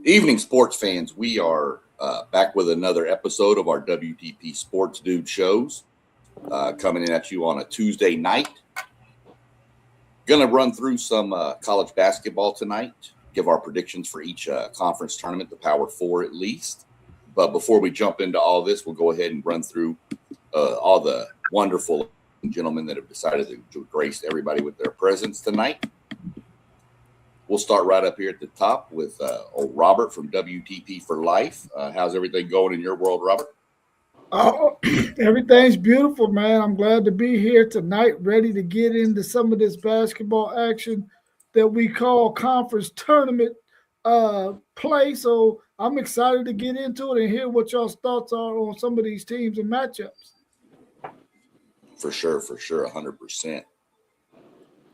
Evening, sports fans. We are back with another episode of our WTP Sports Dude shows, coming in at you on a Tuesday night. Going to run through some college basketball tonight, give our predictions for each conference tournament, the Power Four at least. But before we jump into all this, we'll go ahead and run through all the wonderful gentlemen that have decided to grace everybody with their presence tonight. We'll start right up here at the top with old Robert from WTP for Life. How's everything going in your world, Robert? Oh, everything's beautiful, man. I'm glad to be here tonight, ready to get into some of this basketball action that we call conference tournament play. So I'm excited to get into it and hear what y'all's thoughts are on some of these teams and matchups. For sure, 100%.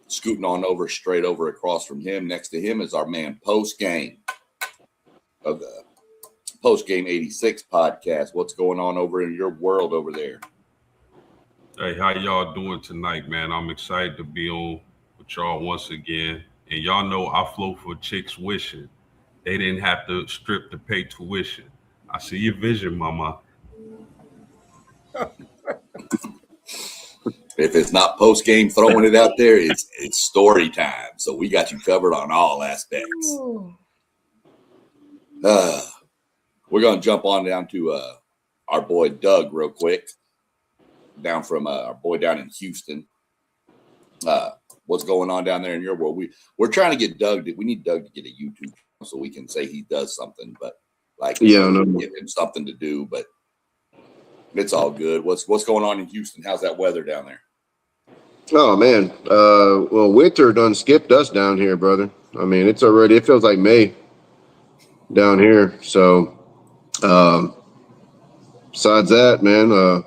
Scooting on over, straight over across from him. Next to him is our man Post Game of the Post Game 86 podcast. What's going on over in your world over there? Hey, how y'all doing tonight, man? I'm excited to be on with y'all once again. And y'all know I flow for chicks wishing they didn't have to strip to pay tuition. I see your vision, mama. If it's not post game throwing it out there, it's story time. So we got you covered on all aspects. We're going to jump on down to our boy Doug real quick, down from our boy down in Houston. What's going on down there in your world? We're trying to get Doug. We need Doug to get a YouTube channel so we can say he does something, but give him something to do. But it's all good. What's going on in Houston? How's that weather down there? Oh man, well, winter done skipped us down here, brother. I mean, it feels like May down here. So, besides that, man,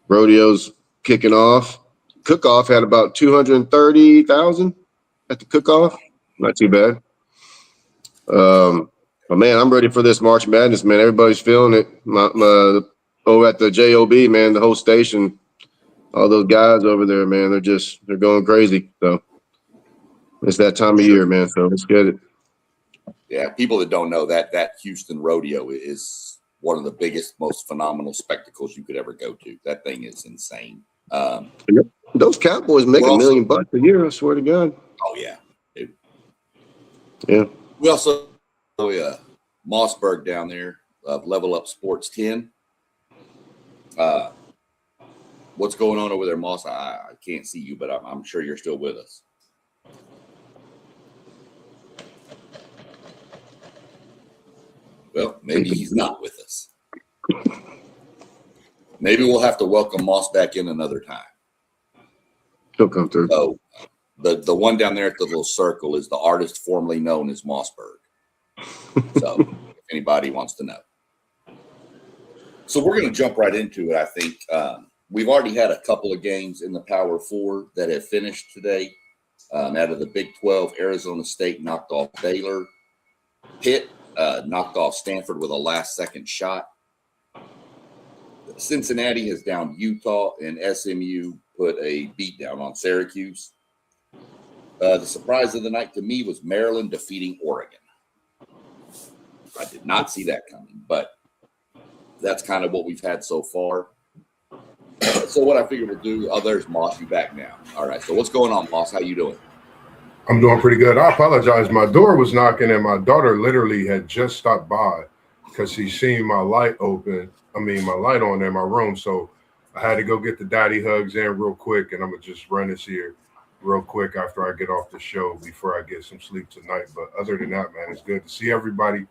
rodeo's kicking off. Cook-off had about 230,000 at the cook-off. Not too bad. But man, I'm ready for this March Madness, man. Everybody's feeling it. Over at the JOB, man, the whole station, all those guys over there, man, they're going crazy. So it's that time of year, man. So let's get it. Yeah, people that don't know that Houston rodeo is one of the biggest, most phenomenal spectacles you could ever go to. That thing is insane. Those Cowboys make $1 million a year, I swear to God. Oh yeah. Yeah. We also Mossberg down there, Level Up Sports 10. What's going on over there, Moss? I can't see you, but I'm sure you're still with us. Well, maybe he's not with us. Maybe we'll have to welcome Moss back in another time. He'll come through. So the one down there at the little circle is the artist formerly known as Mossberg. So if anybody wants to know. So we're going to jump right into it, I think. We've already had a couple of games in the Power Four that have finished today. Out of the Big 12, Arizona State knocked off Baylor. Pitt knocked off Stanford with a last-second shot. Cincinnati has downed Utah, and SMU put a beatdown on Syracuse. The surprise of the night to me was Maryland defeating Oregon. I did not see that coming, but that's kind of what we've had so far. So what I figured we'll do, there's Moss, you back now. All right, so what's going on, Moss? How you doing? I'm doing pretty good. I apologize. My door was knocking, and my daughter literally had just stopped by because she seen my light open. My light on in my room. So I had to go get the daddy hugs in real quick, and I'm going to just run this here real quick after I get off the show before I get some sleep tonight. But other than that, man, it's good to see everybody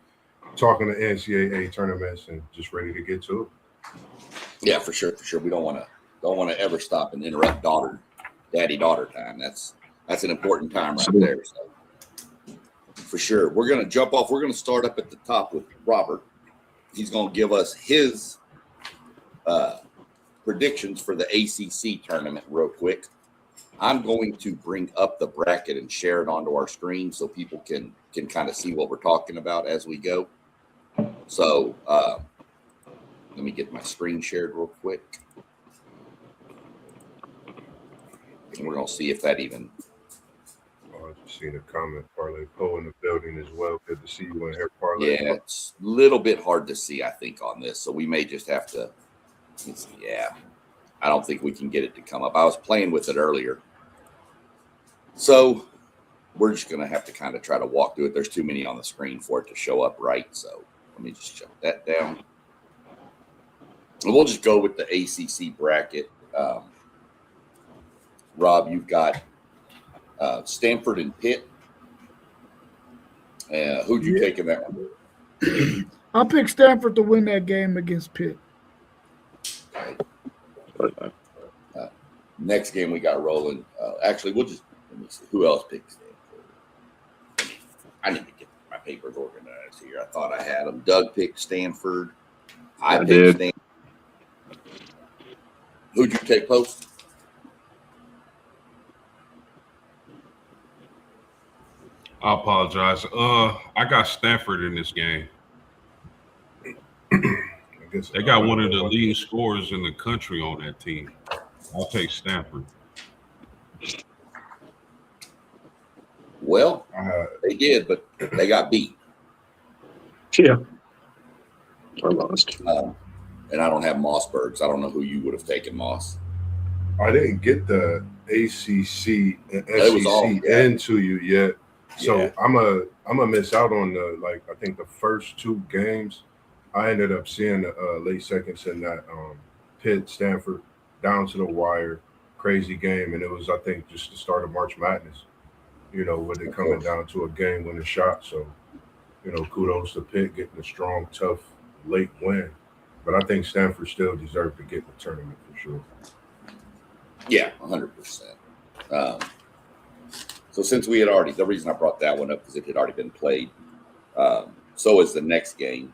talking to NCAA tournaments and just ready to get to it. Yeah, for sure. We don't want to ever stop and interrupt daddy-daughter time. That's an important time right there. So for sure. We're going to jump off. We're going to start up at the top with Robert. He's going to give us his predictions for the ACC tournament real quick. I'm going to bring up the bracket and share it onto our screen so people can kind of see what we're talking about as we go. So let me get my screen shared real quick. And we're going to see if that even seen it coming. Parlay Poe in the building as well. Good to see you in here, Parlay. Yeah, it's a little bit hard to see, I think, on this. So we may just have to. Yeah, I don't think we can get it to come up. I was playing with it earlier. So we're just going to have to kind of try to walk through it. There's too many on the screen for it to show up right. So let me just shut that down. And we'll just go with the ACC bracket. Rob, you've got Stanford and Pitt. Who'd you take in that one? I picked Stanford to win that game against Pitt. Okay. Next game we got rolling. Actually, let me see. Who else picked Stanford? I need to get my papers organized here. I thought I had them. Doug picked Stanford. I picked did. Stanford. Who'd you take, Post? I apologize. I got Stanford in this game. I guess They got one of the leading scorers in the country on that team. I'll take Stanford. Well, they did, but they got beat. Yeah. I lost. And I don't have Mossbergs. I don't know who you would have taken, Moss. I didn't get the ACC and It was all, SEC yeah. into you yet, so Yeah. I'm a miss out on the I think the first two games. I ended up seeing the late seconds in that Pitt Stanford down to the wire, crazy game, and it was I think just the start of March Madness. You know, with it coming down to a game-winning shot. So, you know, kudos to Pitt getting a strong, tough late win. But I think Stanford still deserved to get in the tournament for sure. Yeah, 100%. So since we had already, the reason I brought that one up because it had already been played. So is the next game.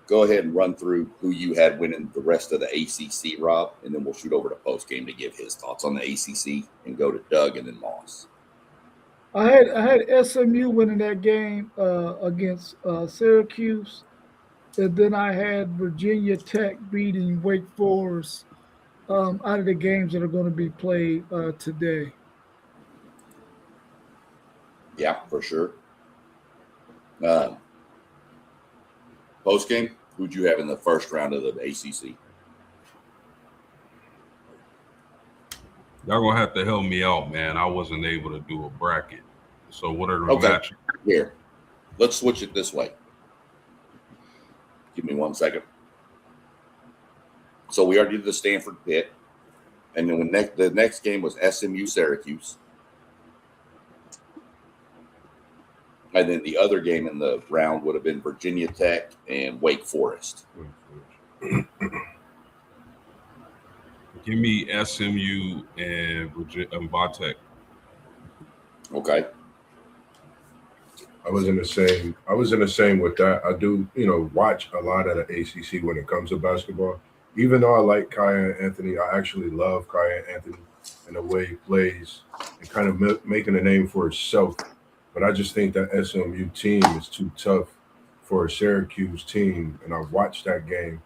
Go ahead and run through who you had winning the rest of the ACC, Rob, and then we'll shoot over to post game to give his thoughts on the ACC and go to Doug and then Moss. I had SMU winning that game against Syracuse, and then I had Virginia Tech beating Wake Forest out of the games that are going to be played today. Yeah, for sure. Post game, who'd you have in the first round of the ACC? Y'all gonna have to help me out, man. I wasn't able to do a bracket. So what are the Okay. matches? Here, let's switch it this way. Give me 1 second. So we already did the Stanford Pitt, and then the next game was SMU Syracuse, and then the other game in the round would have been Virginia Tech and Wake Forest. Give me SMU and Vatech. Okay. I was in the same with that. I do, watch a lot of the ACC when it comes to basketball. Even though I like Kaya Anthony, I actually love Kaya Anthony and the way he plays and kind of making a name for himself. But I just think that SMU team is too tough for a Syracuse team. And I watched that game.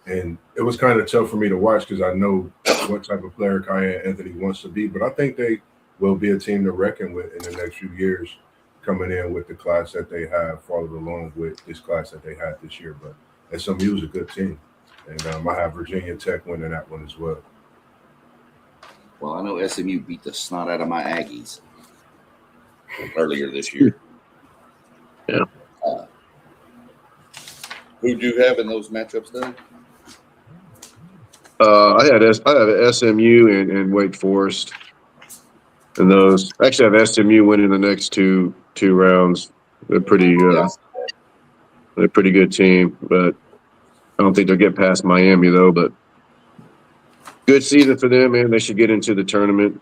And it was kind of tough for me to watch because I know what type of player Kaya Anthony wants to be. But I think they will be a team to reckon with in the next few years, coming in with the class that they have, followed along with this class that they had this year. But SMU is a good team. And I have Virginia Tech winning that one as well. Well, I know SMU beat the snot out of my Aggies earlier this year. Yeah. Who'd you have in those matchups, then? I have SMU and Wake Forest. And those actually I have SMU winning the next two rounds. They're pretty they're a pretty good team, but I don't think they'll get past Miami though. But good season for them, man. They should get into the tournament.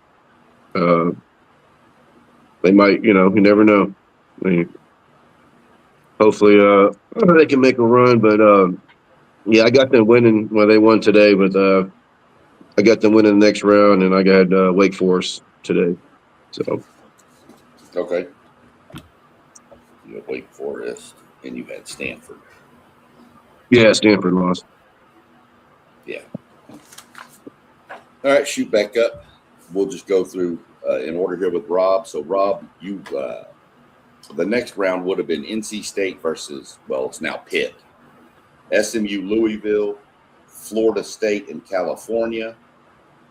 They might, you never know. Hopefully they can make a run, but yeah, I got them winning. Well, they won today, but I got them winning the next round, and I got Wake Forest today. So Okay. You had Wake Forest, and you had Stanford. yeah, Stanford lost. Yeah. All right, shoot back up. We'll just go through in order here with Rob. So, Rob, you the next round would have been NC State versus, well, it's now Pitt, SMU, Louisville, Florida State, and California,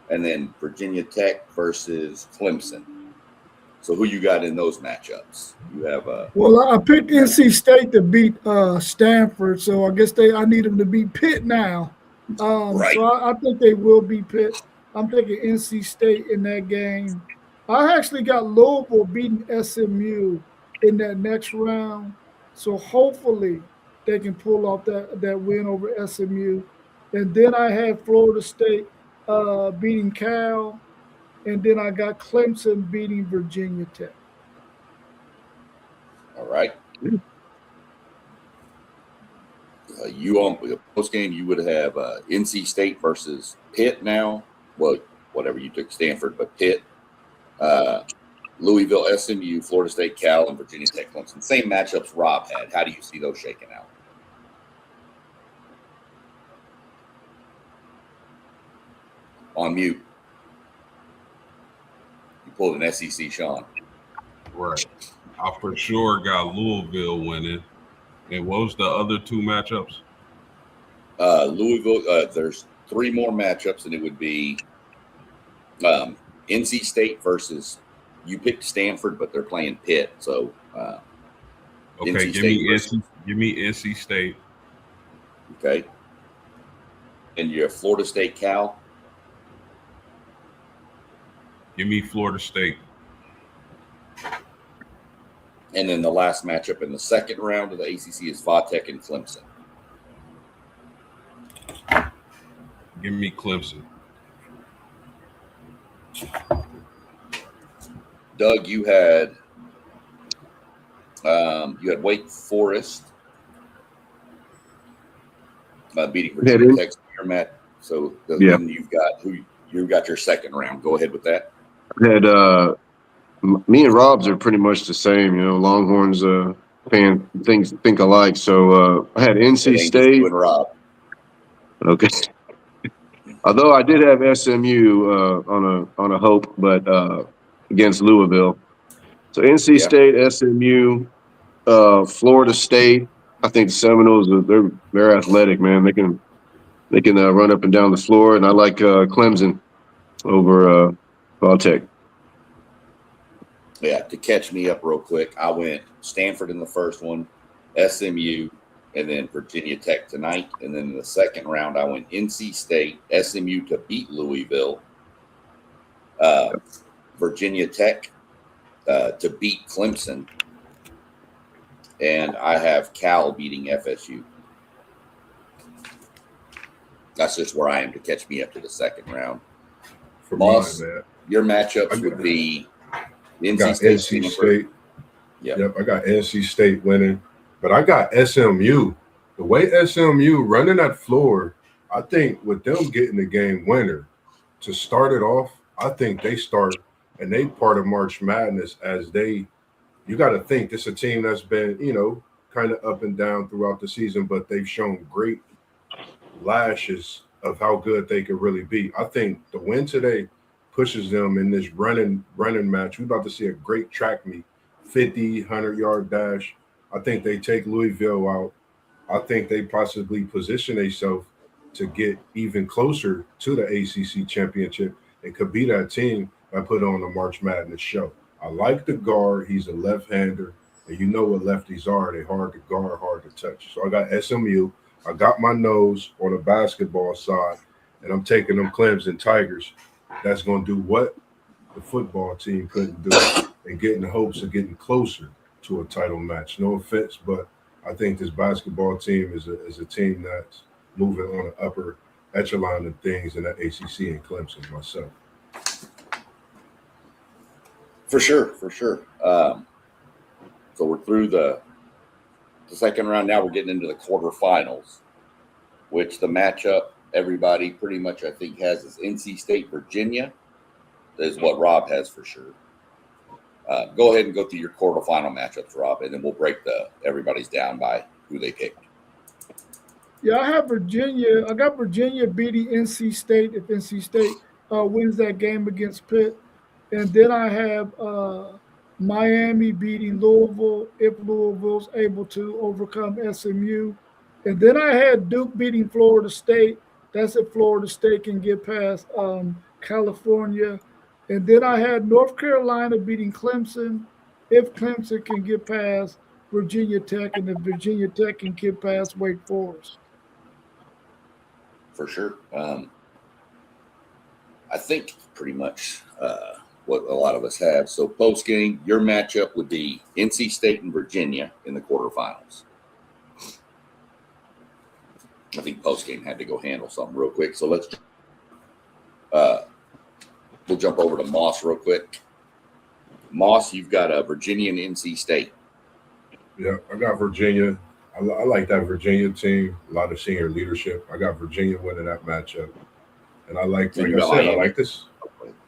and then Virginia Tech versus Clemson. So, who you got in those matchups? You have Well, I picked NC State to beat Stanford, so I guess I need them to beat Pitt now. Right. So I think they will beat Pitt. I'm taking NC State in that game. I actually got Louisville beating SMU in that next round, so hopefully they can pull off that win over SMU. And then I had Florida State beating Cal, and then I got Clemson beating Virginia Tech. all right. You on the post game, you would have NC State versus Pitt now. Well, whatever you took Stanford, but Pitt, Louisville, SMU, Florida State, Cal, and Virginia Tech, Clemson. Same matchups Rob had. How do you see those shaking out? On mute. You pulled an SEC, Sean. Right. I for sure got Louisville winning. And what was the other two matchups? Louisville, there's three more matchups, and it would be NC State versus, you picked Stanford, but they're playing Pitt. So, Okay, give me NC State. Okay. And you have Florida State, Cal. Give me Florida State. And then the last matchup in the second round of the ACC is Vatech and Clemson. Give me Clemson. Doug, you had Wake Forest beating Virginia Tech. So then you've got your second round. Go ahead with that. Had me and Rob's are pretty much the same. Longhorns fan think alike. So I had NC State. And Rob. Okay. Although I did have SMU on a hope, but against Louisville. So NC State, SMU, Florida State. I think the Seminoles they're athletic, man. They can run up and down the floor, and I like Clemson over Vatech. Yeah, to catch me up real quick, I went Stanford in the first one, SMU, and then Virginia Tech tonight. And then in the second round, I went NC State, SMU to beat Louisville, Virginia Tech to beat Clemson, and I have Cal beating FSU. That's just where I am to catch me up to the second round. For Moss, mine, man. your matchups would be NC State. Yep, I got NC State winning, but I got SMU. The way SMU running that floor, I think with them getting the game winner to start it off, I think they start and they part of March Madness you got to think this is a team that's been, kind of up and down throughout the season, but they've shown great lashes of how good they could really be. I think the win today pushes them in this running match. We're about to see a great track meet, 50, 100-yard dash. I think they take Louisville out. I think they possibly position themselves to get even closer to the ACC championship and could be that team that put on the March Madness show. I like the guard. He's a left-hander, and you know what lefties are. They're hard to guard, hard to touch. So I got SMU. I got my nose on the basketball side, and I'm taking them Clemson Tigers. That's going to do what the football team couldn't do and get in the hopes of getting closer to a title match. No offense, but I think this basketball team is a team that's moving on the upper echelon of things in the ACC and Clemson myself. For sure. So we're through the second round. Now we're getting into the quarterfinals, which the matchup everybody pretty much I think has is NC State, Virginia. That is what Rob has for sure. Go ahead and go through your quarterfinal matchups, Rob, and then we'll break everybody's down by who they picked. Yeah, I have Virginia. I got Virginia beating NC State if NC State wins that game against Pitt. And then I have Miami beating Louisville if Louisville's able to overcome SMU. And then I had Duke beating Florida State. That's if Florida State can get past California. And then I had North Carolina beating Clemson if Clemson can get past Virginia Tech and if Virginia Tech can get past Wake Forest. For sure. I think pretty much what a lot of us have. So post game, your matchup would be NC State and Virginia in the quarterfinals. I think post game had to go handle something real quick. So let's we'll jump over to Moss real quick. Moss, you've got a Virginia and NC State. Yeah, I got Virginia. I like that Virginia team. A lot of senior leadership. I got Virginia winning that matchup, and I like I said, Miami. I like this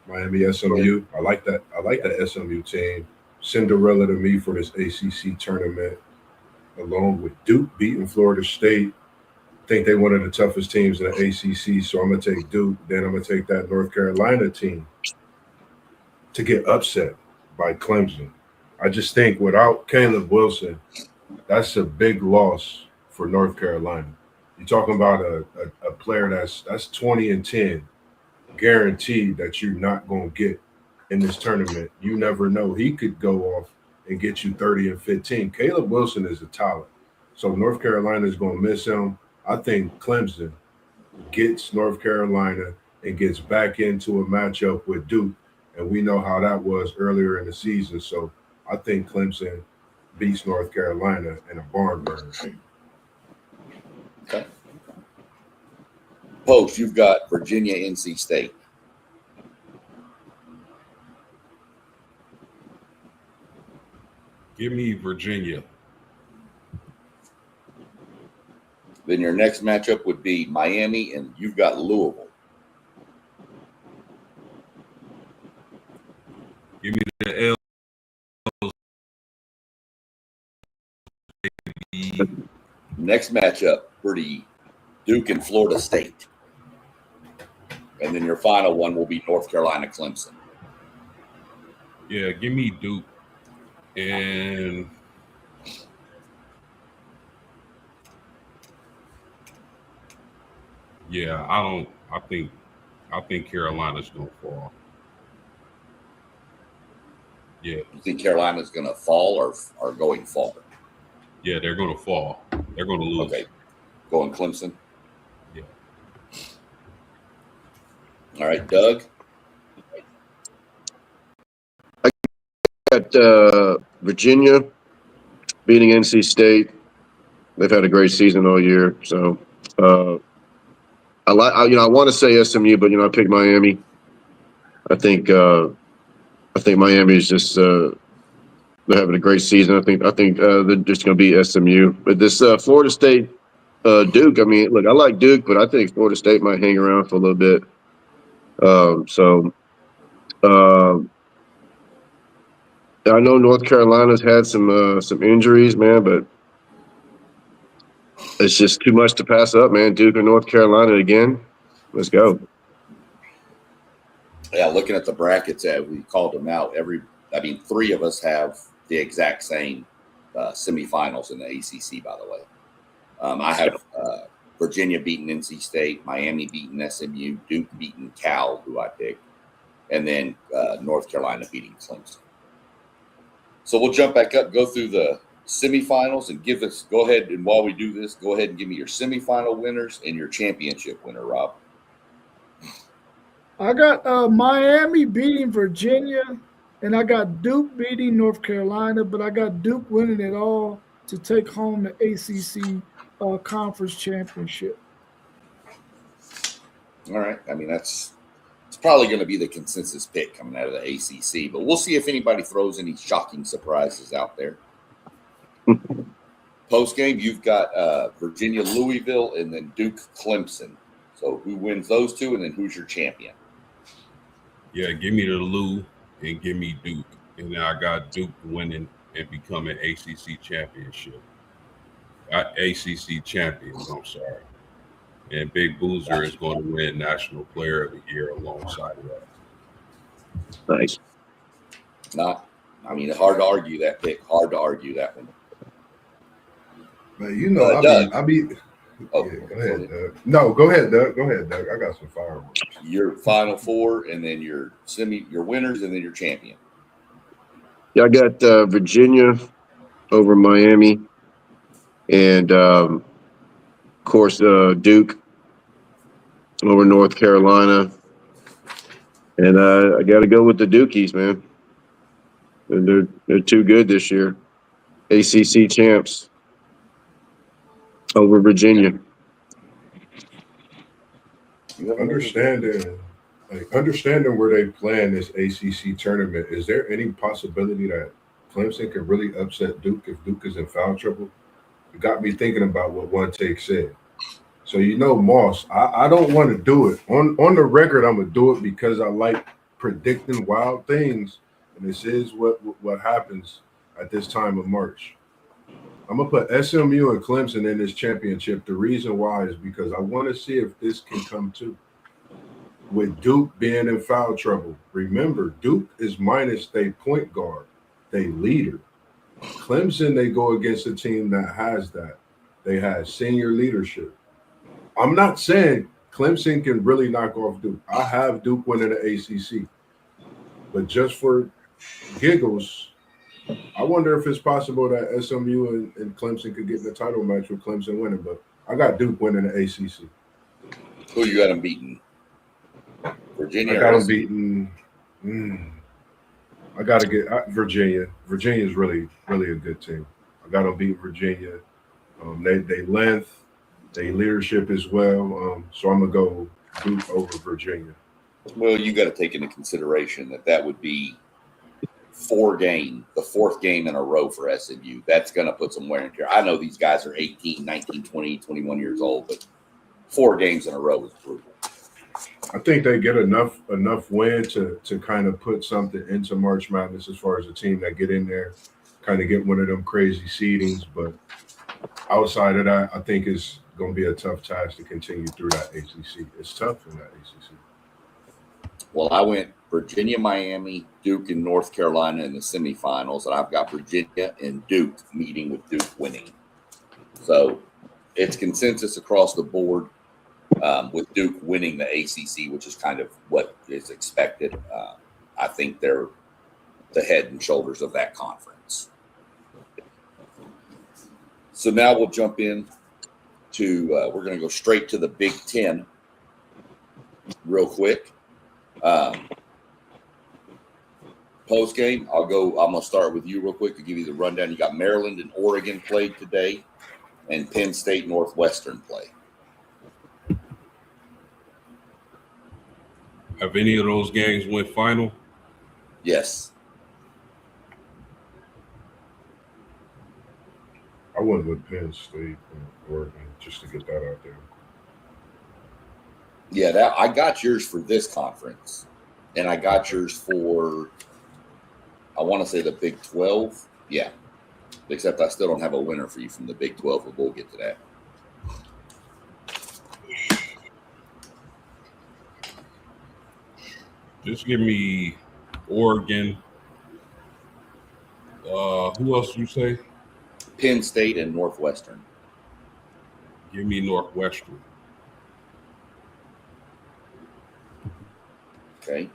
Miami SMU. I like that. I like that SMU team. Cinderella to me for this ACC tournament, along with Duke beating Florida State. I think they're one of the toughest teams in the ACC, so I'm going to take Duke. Then I'm going to take that North Carolina team to get upset by Clemson. I just think without Caleb Wilson, that's a big loss for North Carolina. You're talking about a player that's 20-10, guaranteed that you're not going to get in this tournament. You never know. He could go off and get you 30 and 15. Caleb Wilson is a talent. So North Carolina is going to miss him. I think Clemson gets North Carolina and gets back into a matchup with Duke. And we know how that was earlier in the season. So I think Clemson beats North Carolina in a barn burner. Okay. Post, you've got Virginia, NC State. Give me Virginia. Then your next matchup would be Miami, and you've got Louisville. Give me the L. Next matchup, pretty Duke and Florida State. And then your final one will be North Carolina, Clemson. Yeah, give me Duke. And yeah, I think Carolina's gonna fall. Yeah. You think Carolina's going to fall or going forward? Yeah, they're gonna fall. They're gonna lose. Okay. Going Clemson? Yeah. All right, Doug? I got Virginia beating NC State. They've had a great season all year. So I want to say SMU, but I picked Miami. I think Miami is just they're having a great season. I think they're just going to be SMU. But this Florida State Duke, I mean, look, I like Duke, but I think Florida State might hang around for a little bit. I know North Carolina's had some injuries, man, but it's just too much to pass up, man. Duke or North Carolina again. Let's go. Yeah, looking at the brackets, we called them out. Three of us have the exact same semifinals in the ACC, by the way. I have Virginia beating NC State, Miami beating SMU, Duke beating Cal, who I picked, and then North Carolina beating Clemson. So we'll jump back up, go through the semifinals, and go ahead, and while we do this, go ahead and give me your semifinal winners and your championship winner, Rob. I got Miami beating Virginia, and I got Duke beating North Carolina, but I got Duke winning it all to take home the ACC conference championship. All right. I mean, it's probably going to be the consensus pick coming out of the ACC, but we'll see if anybody throws any shocking surprises out there. Post game, you've got Virginia, Louisville, and then Duke, Clemson. So who wins those two, and then who's your champion? Yeah, give me the Lou and give me Duke. And then I got Duke winning and becoming ACC championship. ACC champions, I'm sorry. And Big Boozer is going to win National Player of the Year alongside of that. Nice. Hard to argue that pick. Hard to argue that one. Man, you know, Doug. I be. Oh, Yeah, go ahead, Doug. No, go ahead, Doug. Go ahead, Doug. I got some fireworks. Your Final Four, and then your winners, and then your champion. Yeah, I got Virginia over Miami, and of course Duke over North Carolina, and I got to go with the Dukies, man. They're too good this year. ACC champs over Virginia. Understanding where they plan this ACC tournament, is there any possibility that Clemson could really upset Duke if Duke is in foul trouble? It got me thinking about what One Take said. So, Moss, I don't want to do it. On the record, I'm going to do it because I like predicting wild things, and this is what happens at this time of March. I'm going to put SMU and Clemson in this championship. The reason why is because I want to see if this can come true. With Duke being in foul trouble, remember, Duke is minus their point guard, their leader. Clemson, they go against a team that has that. They have senior leadership. I'm not saying Clemson can really knock off Duke. I have Duke winning the ACC. But just for giggles, I wonder if it's possible that SMU and Clemson could get in the title match with Clemson winning. But I got Duke winning the ACC. Who you got them beating? Virginia. I got them beating. I got to get Virginia. Virginia is really, really a good team. I got them beat Virginia. They length, they leadership as well. So I'm gonna go Duke over Virginia. Well, you got to take into consideration that would be the fourth game in a row for SMU. That's going to put some wear and tear. I know these guys are 18, 19, 20, 21 years old, but 4 games in a row is brutal. I think they get enough win to kind of put something into March Madness as far as a team that get in there, kind of get one of them crazy seedings. But outside of that, I think it's going to be a tough task to continue through that ACC. It's tough in that ACC. Well, I went Virginia, Miami, Duke, and North Carolina in the semifinals, and I've got Virginia and Duke meeting with Duke winning. So it's consensus across the board with Duke winning the ACC, which is kind of what is expected. I think they're the head and shoulders of that conference. So now we'll jump in to we're going to go straight to the Big Ten real quick. Post game, I'm going to start with you real quick to give you the rundown. You got Maryland and Oregon played today, and Penn State Northwestern play. Have any of those games went final? Yes. I went with Penn State and Oregon just to get that out there. Yeah, I got yours for this conference, and I got yours for, I want to say the Big 12. Yeah, except I still don't have a winner for you from the Big 12, but we'll get to that. Just give me Oregon. Who else you say? Penn State and Northwestern. Give me Northwestern. Okay.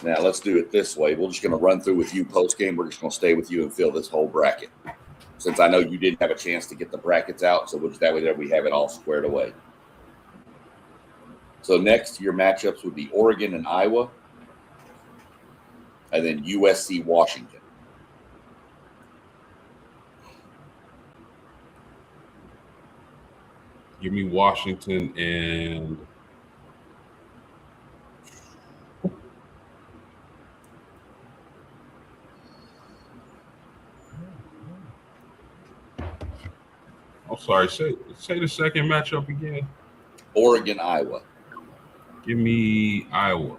Now let's do it this way. We're just going to run through with you post game. We're just going to stay with you and fill this whole bracket. Since I know you didn't have a chance to get the brackets out, so we'll just that way there we have it all squared away. So next, your matchups would be Oregon and Iowa, and then USC Washington. Give me Washington and I'm sorry, say the second matchup again. Oregon, Iowa. Give me Iowa.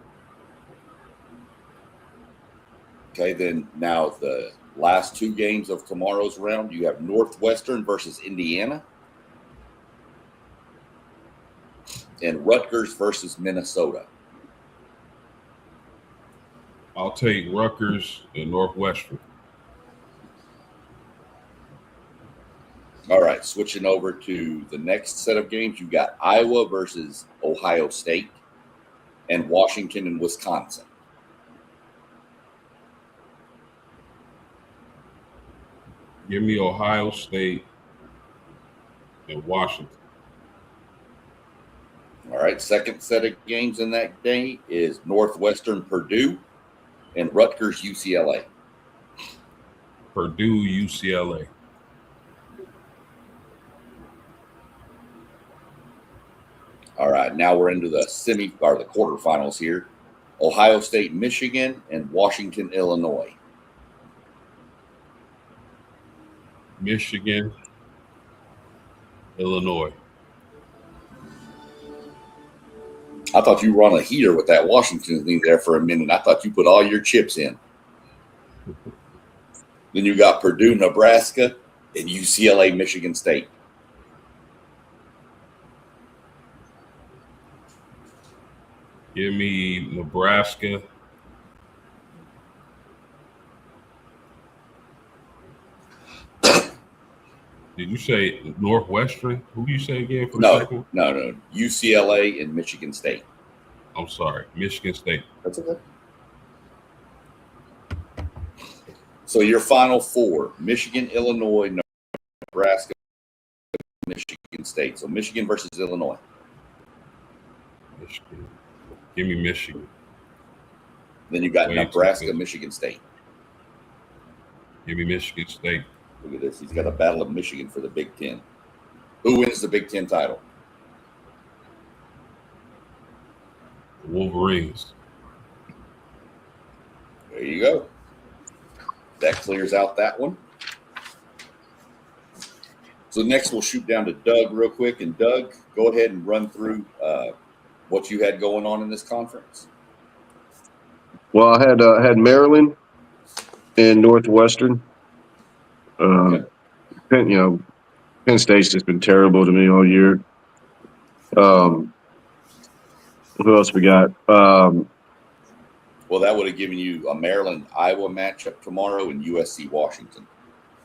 Okay, then now the last 2 games of tomorrow's round, you have Northwestern versus Indiana and Rutgers versus Minnesota. I'll take Rutgers and Northwestern. All right, switching over to the next set of games, you got Iowa versus Ohio State and Washington and Wisconsin. Give me Ohio State and Washington. All right, second set of games in that day is Northwestern Purdue and Rutgers UCLA. Purdue, UCLA. All right, now we're into the the quarterfinals here. Ohio State, Michigan, and Washington, Illinois. Michigan, Illinois. I thought you were on a heater with that Washington thing there for a minute. I thought you put all your chips in. Then you got Purdue, Nebraska, and UCLA, Michigan State. Give me Nebraska. Did you say Northwestern? Who do you say again for the second one? No. UCLA and Michigan State. I'm sorry, Michigan State. That's okay. So your final four: Michigan, Illinois, Nebraska, Michigan State. So Michigan versus Illinois. Michigan. Give me Michigan. Then you got Way Nebraska, too good. Michigan State. Give me Michigan State. Look at this. He's got a battle of Michigan for the Big Ten. Who wins the Big Ten title? The Wolverines. There you go. That clears out that one. So next we'll shoot down to Doug real quick. And Doug, go ahead and run through what you had going on in this conference. Well, I had Maryland and Northwestern. Penn State's just been terrible to me all year. Who else we got? Well, that would have given you a Maryland-Iowa matchup tomorrow and USC-Washington.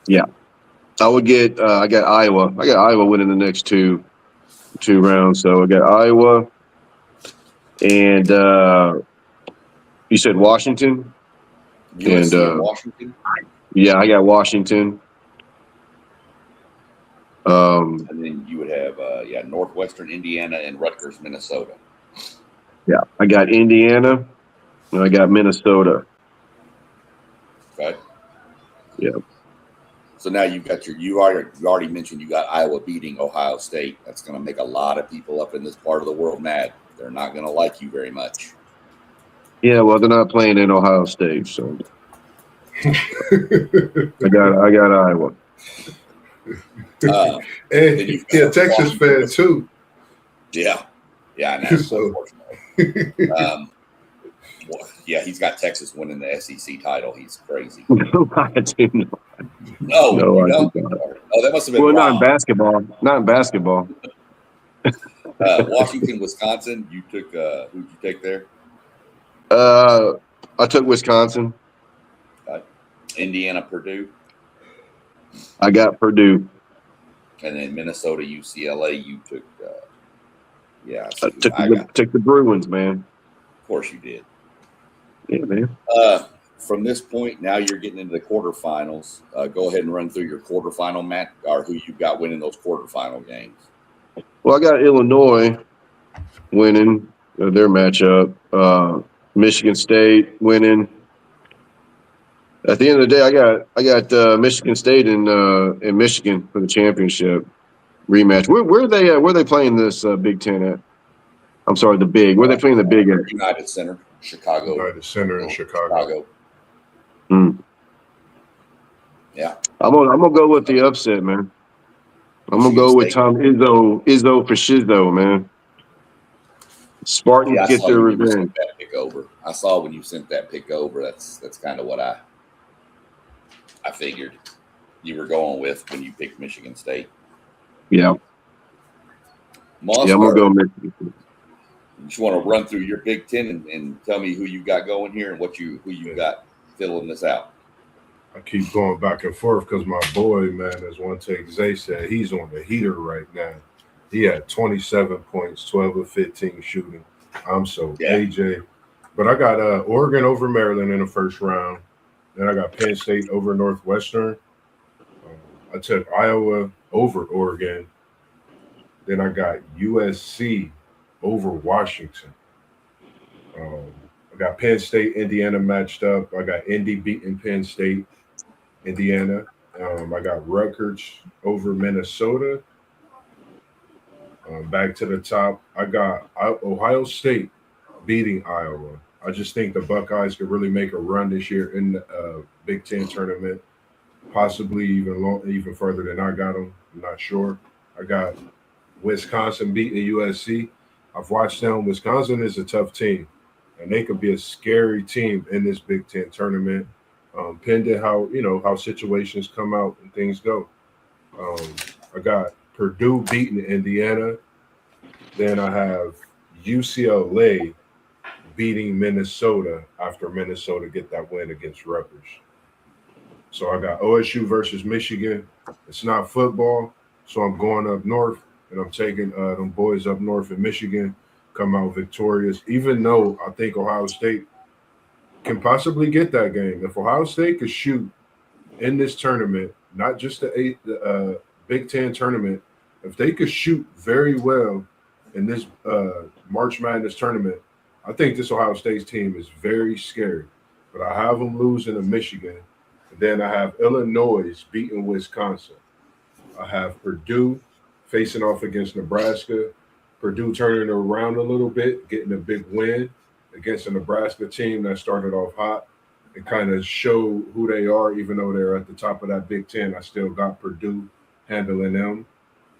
Yeah, I would get. I got Iowa. I got Iowa winning the next two rounds. So I got Iowa, and you said Washington. USC and Washington. Yeah, I got Washington. And then you would have Northwestern Indiana and Rutgers, Minnesota. Yeah, I got Indiana, and I got Minnesota. Okay. Yeah. So now you've got you already mentioned you got Iowa beating Ohio State. That's going to make a lot of people up in this part of the world mad. They're not going to like you very much. Yeah, well, they're not playing in Ohio State, so I got Iowa. And Texas fan too. Yeah, I know. So- He's got Texas winning the SEC title. He's crazy. I do not. No, No, I you do don't? not. Oh, that must have been Well, not in wrong. basketball. Not in basketball. Washington, Wisconsin. You took who'd you take there? I took Wisconsin. Indiana, Purdue, I got Purdue. and then Minnesota, UCLA. You took. Took the Bruins, man. Of course you did. Yeah, man. From this point, now you're getting into the quarterfinals. Go ahead and run through your quarterfinal match, or who you've got winning those quarterfinal games. Well, I got Illinois winning their matchup. Michigan State winning. At the end of the day, I got Michigan State and Michigan for the championship rematch. Where are they? Where are they playing this Big Ten at? I'm sorry, the Big. Where are they playing the Big at? United Center, Chicago. United Center in Chicago. Yeah, I'm gonna go with the upset, man. I'm gonna go with Tom Izzo for Shizzo, man. Spartans I get saw their you when you revenge. sent that pick over. I saw when you sent that pick over. That's kind of what I figured you were going with when you picked Michigan State. Yeah, Mossberg, yeah, I'm gonna go Michigan. just want to run through your Big Ten and tell me who you got going here and who you got filling this out. I keep going back and forth because my boy, man, as one take Zay said, he's on the heater right now. He had 27 points, 12 of 15 shooting. AJ. But I got Oregon over Maryland in the first round. Then I got Penn State over Northwestern. I took Iowa over Oregon. Then I got USC over Washington. I got Penn State, Indiana matched up. I got Indy beating Penn State, Indiana. I got Rutgers over Minnesota. Back to the top, I got Ohio State beating Iowa. I just think the Buckeyes could really make a run this year in the Big Ten tournament, possibly even further than I got them. I'm not sure. I got Wisconsin beating USC. I've watched them. Wisconsin is a tough team, and they could be a scary team in this Big Ten tournament, pending how situations come out and things go. I got Purdue beating Indiana. Then I have UCLA beating Minnesota after Minnesota get that win against Rutgers. So I got OSU versus Michigan. It's not football, so I'm going up north, and I'm taking them boys up north in Michigan, come out victorious, even though I think Ohio State can possibly get that game. If Ohio State could shoot in this tournament, not just the Big Ten tournament, if they could shoot very well in this March Madness tournament, I think this Ohio State team is very scary. But I have them losing to Michigan. And then I have Illinois beating Wisconsin. I have Purdue facing off against Nebraska. Purdue turning it around a little bit, getting a big win against a Nebraska team that started off hot and kind of show who they are, even though they're at the top of that Big Ten. I still got Purdue handling them.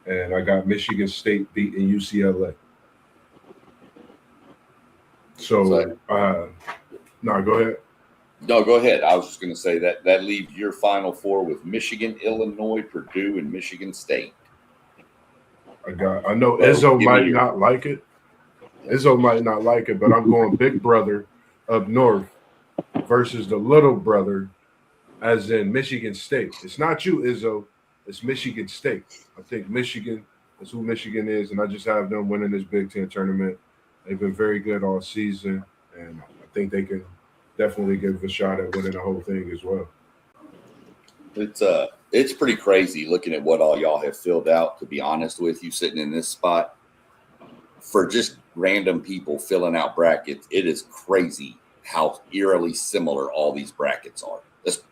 And I got State beating UCLA. So, no, go ahead. No, go ahead. I was just going to say that leaves your Final Four with Michigan, Illinois, Purdue, and Michigan State. I know Izzo might not like it. Izzo might not like it, but I'm going big brother up north versus the little brother, as in Michigan State. It's not you, Izzo. It's Michigan State. I think Michigan is who Michigan is, and I just have them winning this Big Ten tournament. They've been very good all season, and I think they can definitely give a shot at winning the whole thing as well. It's pretty crazy looking at what all y'all have filled out, to be honest with you, sitting in this spot. For just random people filling out brackets, it is crazy how eerily similar all these brackets are.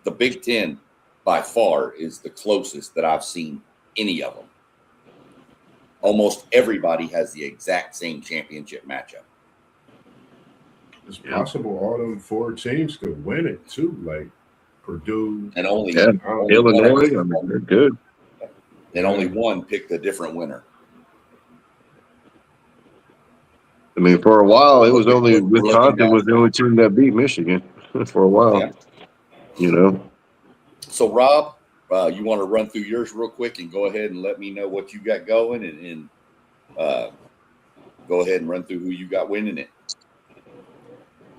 The Big Ten, by far, is the closest that I've seen any of them. Almost everybody has the exact same championship matchup. It's possible all them four teams could win it too, like Purdue and only Illinois. I mean, they're good. And only one picked a different winner. I mean, for a while, it was only Wisconsin was the only team that beat Michigan for a while. Yeah. So, Rob, you want to run through yours real quick and go ahead and let me know what you got going, and go ahead and run through who you got winning it.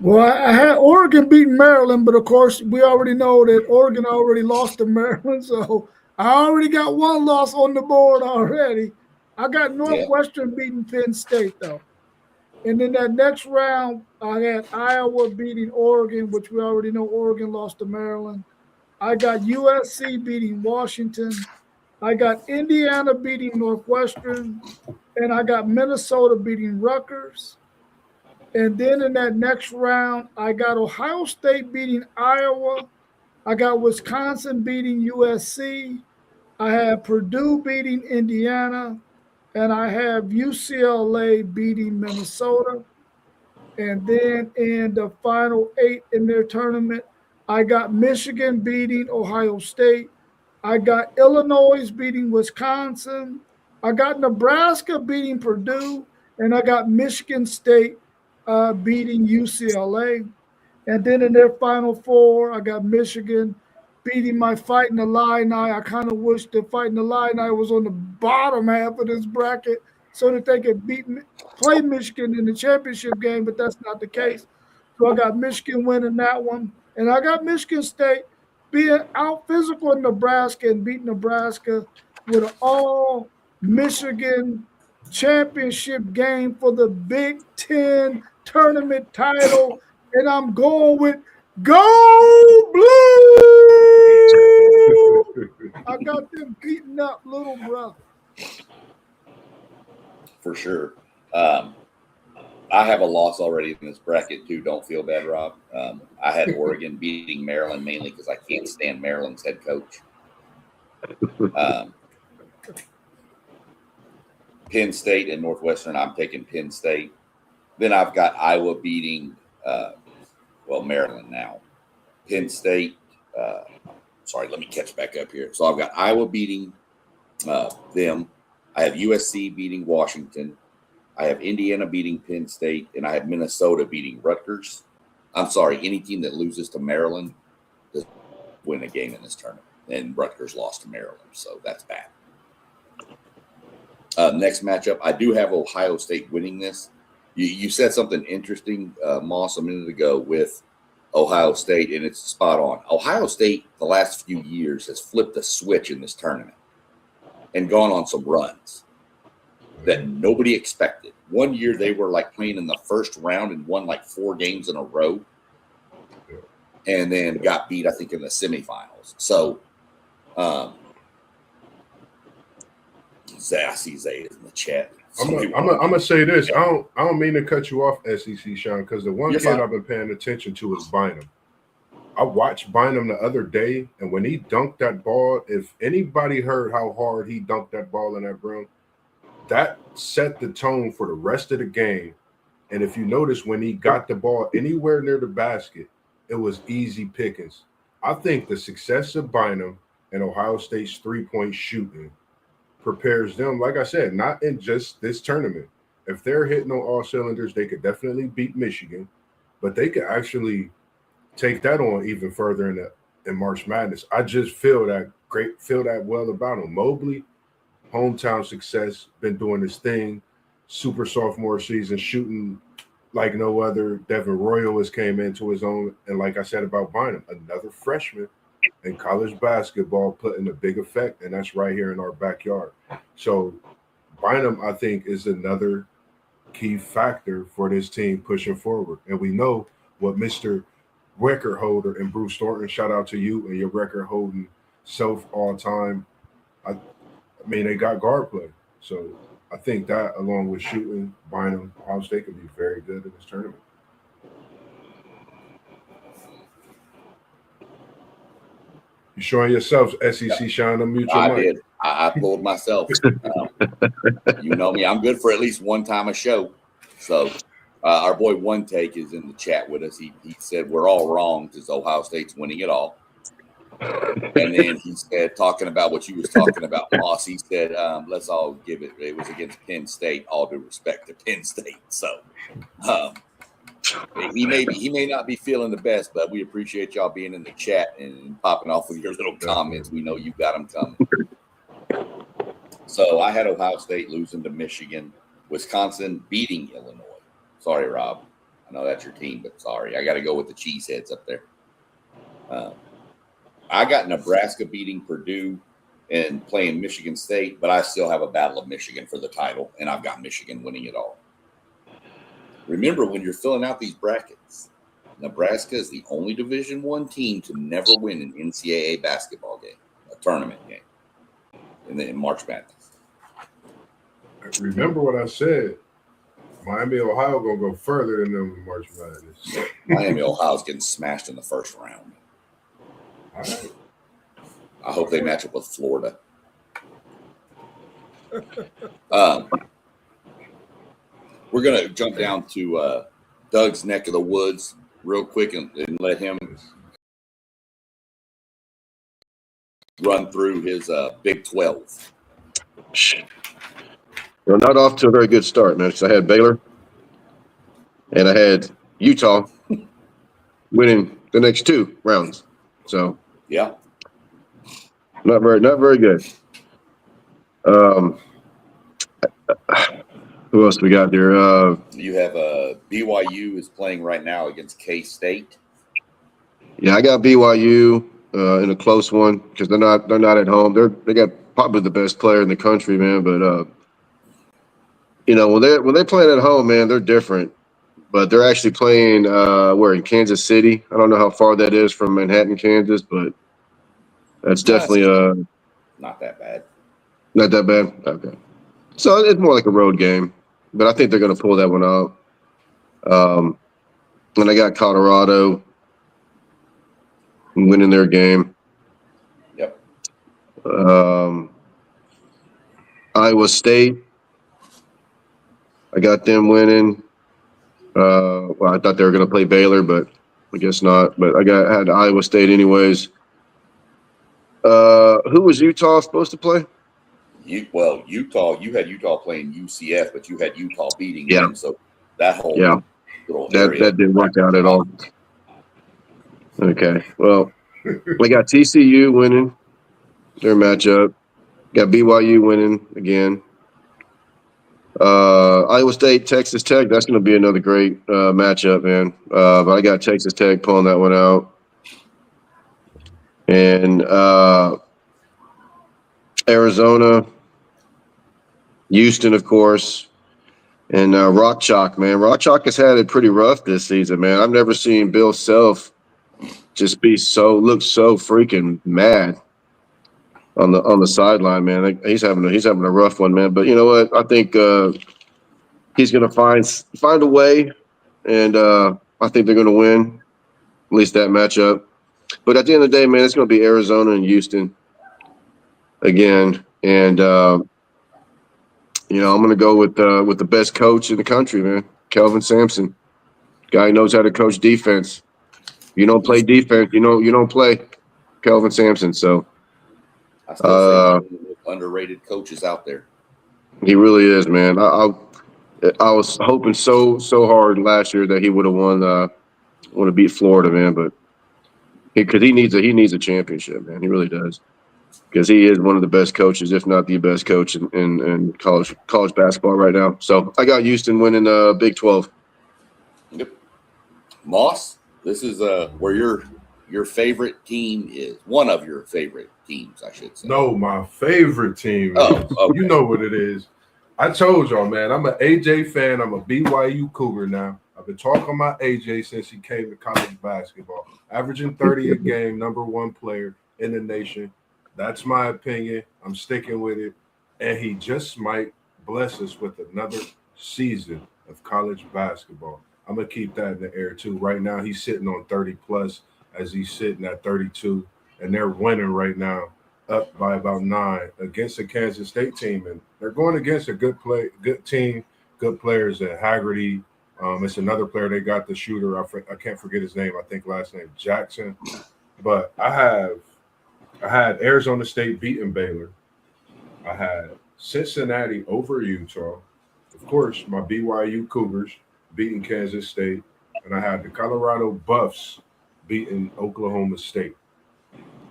Well, I had Oregon beating Maryland, but of course we already know that Oregon already lost to Maryland, so I already got one loss on the board already. I got Northwestern beating Penn State, though. And then that next round, I had Iowa beating Oregon, which we already know Oregon lost to Maryland. I got USC beating Washington. I got Indiana beating Northwestern. And I got Minnesota beating Rutgers. And then in that next round, I got Ohio State beating Iowa. I got Wisconsin beating USC. I have Purdue beating Indiana. And I have UCLA beating Minnesota. And then in the final 8 in their tournament, I got Michigan beating Ohio State. I got Illinois beating Wisconsin. I got Nebraska beating Purdue. And I got Michigan State beating UCLA. And then in their final 4, I got Michigan beating my Fighting Illini. I kind of wish the Fighting Illini was on the bottom half of this bracket so that they could play Michigan in the championship game, but that's not the case. So I got Michigan winning that one. And I got Michigan State being out physical in Nebraska and beating Nebraska with an all-Michigan championship game for the Big Ten tournament title. And I'm going with Go Blue! I got them beating up little brother. For sure. I have a loss already in this bracket too. Don't feel bad, Rob. I had Oregon beating Maryland mainly because I can't stand Maryland's head coach. Penn State and Northwestern, I'm taking Penn State. Then I've got Iowa beating, Maryland now. Penn State, sorry, let me catch back up here. So I've got Iowa beating them. I have USC beating Washington. I have Indiana beating Penn State, and I have Minnesota beating Rutgers. I'm sorry, any team that loses to Maryland does win a game in this tournament, and Rutgers lost to Maryland, so that's bad. Next matchup, I do have Ohio State winning this. You said something interesting, Moss, a minute ago with Ohio State, and it's spot on. Ohio State, the last few years, has flipped the switch in this tournament and gone on some runs that nobody expected. One year they were like playing in the first round and won like 4 games in a row, and then got beat, I think, in the semifinals. So, I see Zay in the chat. I'm gonna say this. I don't mean to cut you off, SEC Sean, because the one kid I've been paying attention to is Bynum. I watched Bynum the other day, and when he dunked that ball, if anybody heard how hard he dunked that ball in that room, that set the tone for the rest of the game. And if you notice, when he got the ball anywhere near the basket, it was easy pickings. I think the success of Bynum and Ohio State's three-point shooting prepares them, like I said, not in just this tournament. If they're hitting on all cylinders, they could definitely beat Michigan, but they could actually take that on even further in March Madness. I just feel that well about them. Mobley, hometown success, been doing his thing, super sophomore season, shooting like no other. Devin Royal has came into his own, and like I said about Bynum, another freshman in college basketball putting a big effect, and that's right here in our backyard. So Bynum, I think, is another key factor for this team pushing forward. And we know what Mr. record holder and Bruce Thornton, shout out to you and your record holding self all time. I mean, they got guard play. So I think that, along with shooting, Bynum, Ohio State could be very good in this tournament. You showing yourself, SEC Sean, unmute your mic. I did. I pulled myself. You know me. I'm good for at least one time a show. So our boy One Take is in the chat with us. He said we're all wrong because Ohio State's winning it all. And then he said, talking about what you was talking about, Moss, he said, let's all give it. It was against Penn State, all due respect to Penn State. So he may not be feeling the best, but we appreciate y'all being in the chat and popping off with your little comments. We know you got them coming. So I had Ohio State losing to Michigan, Wisconsin beating Illinois. Sorry, Rob. I know that's your team, but sorry. I got to go with the cheeseheads up there. I got Nebraska beating Purdue and playing Michigan State, but I still have a battle of Michigan for the title, and I've got Michigan winning it all. Remember, when you're filling out these brackets, Nebraska is the only Division I team to never win an NCAA basketball game, a tournament game, in March Madness. Remember what I said. Miami, Ohio going to go further than them in March Madness. Miami, Ohio's getting smashed in the first round. All right. I hope they match up with Florida. We're going to jump down to Doug's neck of the woods real quick and let him run through his Big 12. Well, not off to a very good start, man, because I had Baylor and I had Utah winning the next 2 rounds. So yeah, not very good. Who else we got there? You have BYU is playing right now against K-State. Yeah, I got BYU in a close one because they're not at home. They got probably the best player in the country, man. But when they're playing at home, man, they're different. But they're actually playing we're in Kansas City. I don't know how far that is from Manhattan, Kansas, but that's definitely not that bad. Not that bad. Okay, so it's more like a road game, but I think they're going to pull that one out. And I got Colorado winning their game. Yep. Iowa State, I got them winning. Well, I thought they were going to play Baylor, but I guess not. But I had Iowa State anyways. Who was Utah supposed to play? Utah. You had Utah playing UCF, but you had Utah beating Yeah. them. So that whole little that area didn't work out at all. Okay, well, we got TCU winning their matchup. Got BYU winning again. Iowa State, Texas Tech. That's going to be another great matchup, man. But I got Texas Tech pulling that one out. And Arizona, Houston, of course, and Rock Chalk, man. Rock Chalk has had it pretty rough this season, man. I've never seen Bill Self just look so freaking mad on the sideline, man. He's having a rough one, man. But you know what? I think he's gonna find a way, and I think they're gonna win at least that matchup. But at the end of the day, man, it's gonna be Arizona and Houston again, and I'm gonna go with the best coach in the country, man, Kelvin Sampson. Guy knows how to coach defense. You don't play defense, you don't play Kelvin Sampson. So I still say one of the most underrated coaches out there. he really is, man. I was hoping so hard last year that he would have would have beat Florida, man, but because he needs a championship, man. He really does. Because he is one of the best coaches, if not the best coach in college basketball right now. So I got Houston winning Big 12. Yep. Moss, this is where your favorite team is. One of your favorite teams, I should say. No, my favorite team. Oh, okay. You know what it is. I told y'all, man, I'm an AJ fan. I'm a BYU Cougar now. I've been talking about AJ since he came to college basketball. Averaging 30 a game, number one player in the nation. That's my opinion. I'm sticking with it. And he just might bless us with another season of college basketball. I'm going to keep that in the air, too. Right now, he's sitting on 30-plus as he's sitting at 32. And they're winning right now, up by about 9 against the Kansas State team. And they're going against a good team, good players. And Haggerty, it's another player. They got the shooter. I can't forget his name. I think last name Jackson. But I had Arizona State beating Baylor. I had Cincinnati over Utah. Of course, my BYU Cougars beating Kansas State. And I had the Colorado Buffs beating Oklahoma State.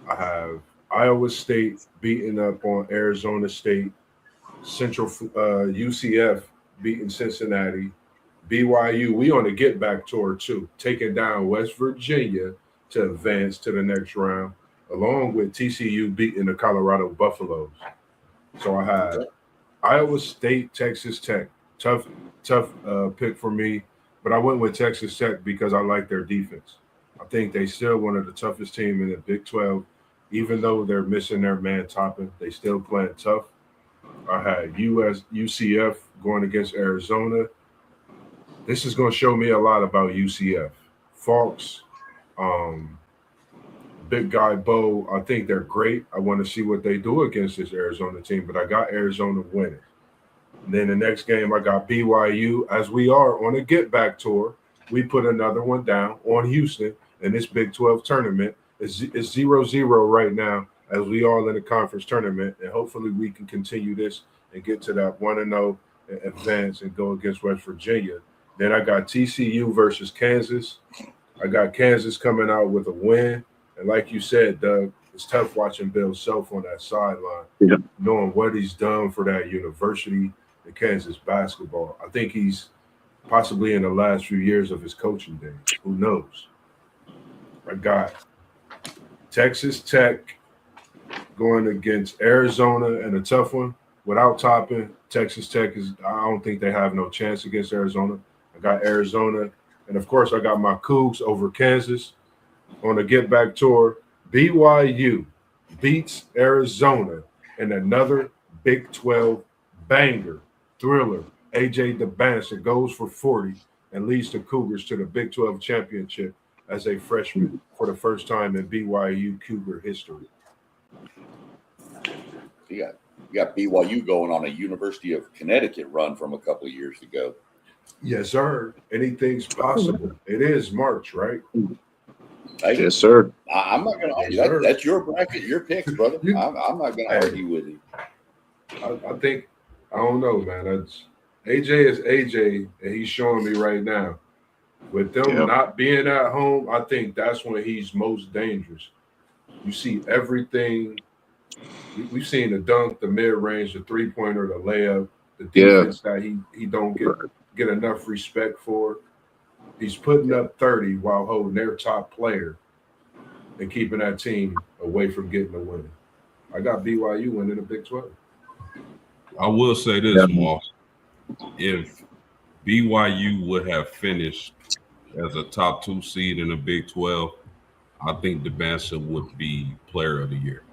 I have Iowa State beating up on Arizona State. Central UCF beating Cincinnati. BYU, we on the get back tour too, taking down West Virginia to advance to the next round, along with TCU beating the Colorado Buffaloes. So I had Iowa State, Texas Tech. Tough pick for me, but I went with Texas Tech because I like their defense. I think they still one of the toughest teams in the Big 12. Even though they're missing their man Toppin, they still playing tough. I had UCF going against Arizona. This is going to show me a lot about UCF. Falks, Big Guy Bo, I think they're great. I want to see what they do against this Arizona team, but I got Arizona winning. And then the next game, I got BYU. As we are on a get-back tour, we put another one down on Houston in this Big 12 tournament. It's 0-0 right now as we are in the conference tournament, and hopefully we can continue this and get to that 1-0 and advance and go against West Virginia. Then I got TCU versus Kansas. I got Kansas coming out with a win. And like you said, Doug, it's tough watching Bill Self on that sideline, knowing what he's done for that university in Kansas basketball. I think he's possibly in the last few years of his coaching days. Who knows? I got Texas Tech going against Arizona and a tough one. Without Toppin, Texas Tech I don't think they have no chance against Arizona. I got Arizona. And, of course, I got my Cougs over Kansas on a get-back tour. BYU beats Arizona in another Big 12 banger, thriller. A.J. DeBansa goes for 40 and leads the Cougars to the Big 12 championship as a freshman for the first time in BYU Cougar history. You got BYU going on a University of Connecticut run from a couple of years ago. Yes, sir. Anything's possible. It is March, right? Hey, Yes, sir. I'm not going to argue. Yes, sir. That's your bracket, your picks, brother. I'm not going to argue with you. I think, I don't know, man. AJ is AJ, and he's showing me right now. With them not being at home, I think that's when he's most dangerous. You see everything. We've seen the dunk, the mid-range, the three-pointer, the layup, the defense that he don't get enough respect for. He's putting up 30 while holding their top player and keeping that team away from getting the win. I got BYU winning the Big 12. I will say this, Moss. If BYU would have finished as a top 2 seed in the Big 12, I think DeBansa would be player of the year.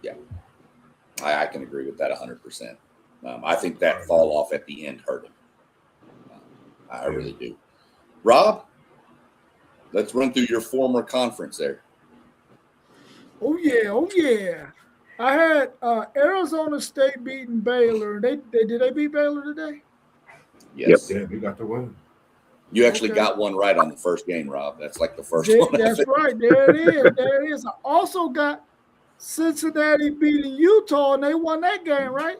Yeah, I can agree with that 100%. I think that fall off at the end hurt him. I really do. Rob, let's run through your former conference there. Oh yeah. I had Arizona State beating Baylor. Did they beat Baylor today? Yes. Yeah, we got the win. You actually got one right on the first game, Rob. That's like the first one. That's right. There it is. I also got Cincinnati beating Utah, and they won that game, right?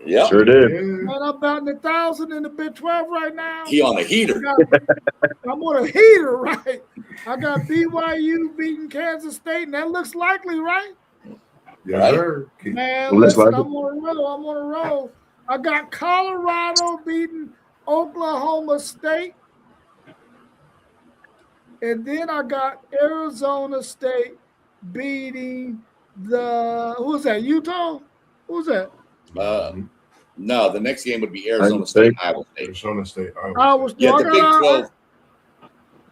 Yeah. Sure did. Man, I'm batting 1,000 in the Big 12 right now. He on a heater. I'm on a heater, right? I got BYU beating Kansas State, and that looks likely, right? Yeah, Right. sir. Man, Looks listen, like I'm on a roll. I got Colorado beating Oklahoma State. And then I got Arizona State beating who's that? Utah? Who's that? No, the next game would be Arizona Iowa State, State. Iowa State. Arizona State. Iowa State. Yeah, the Big 12.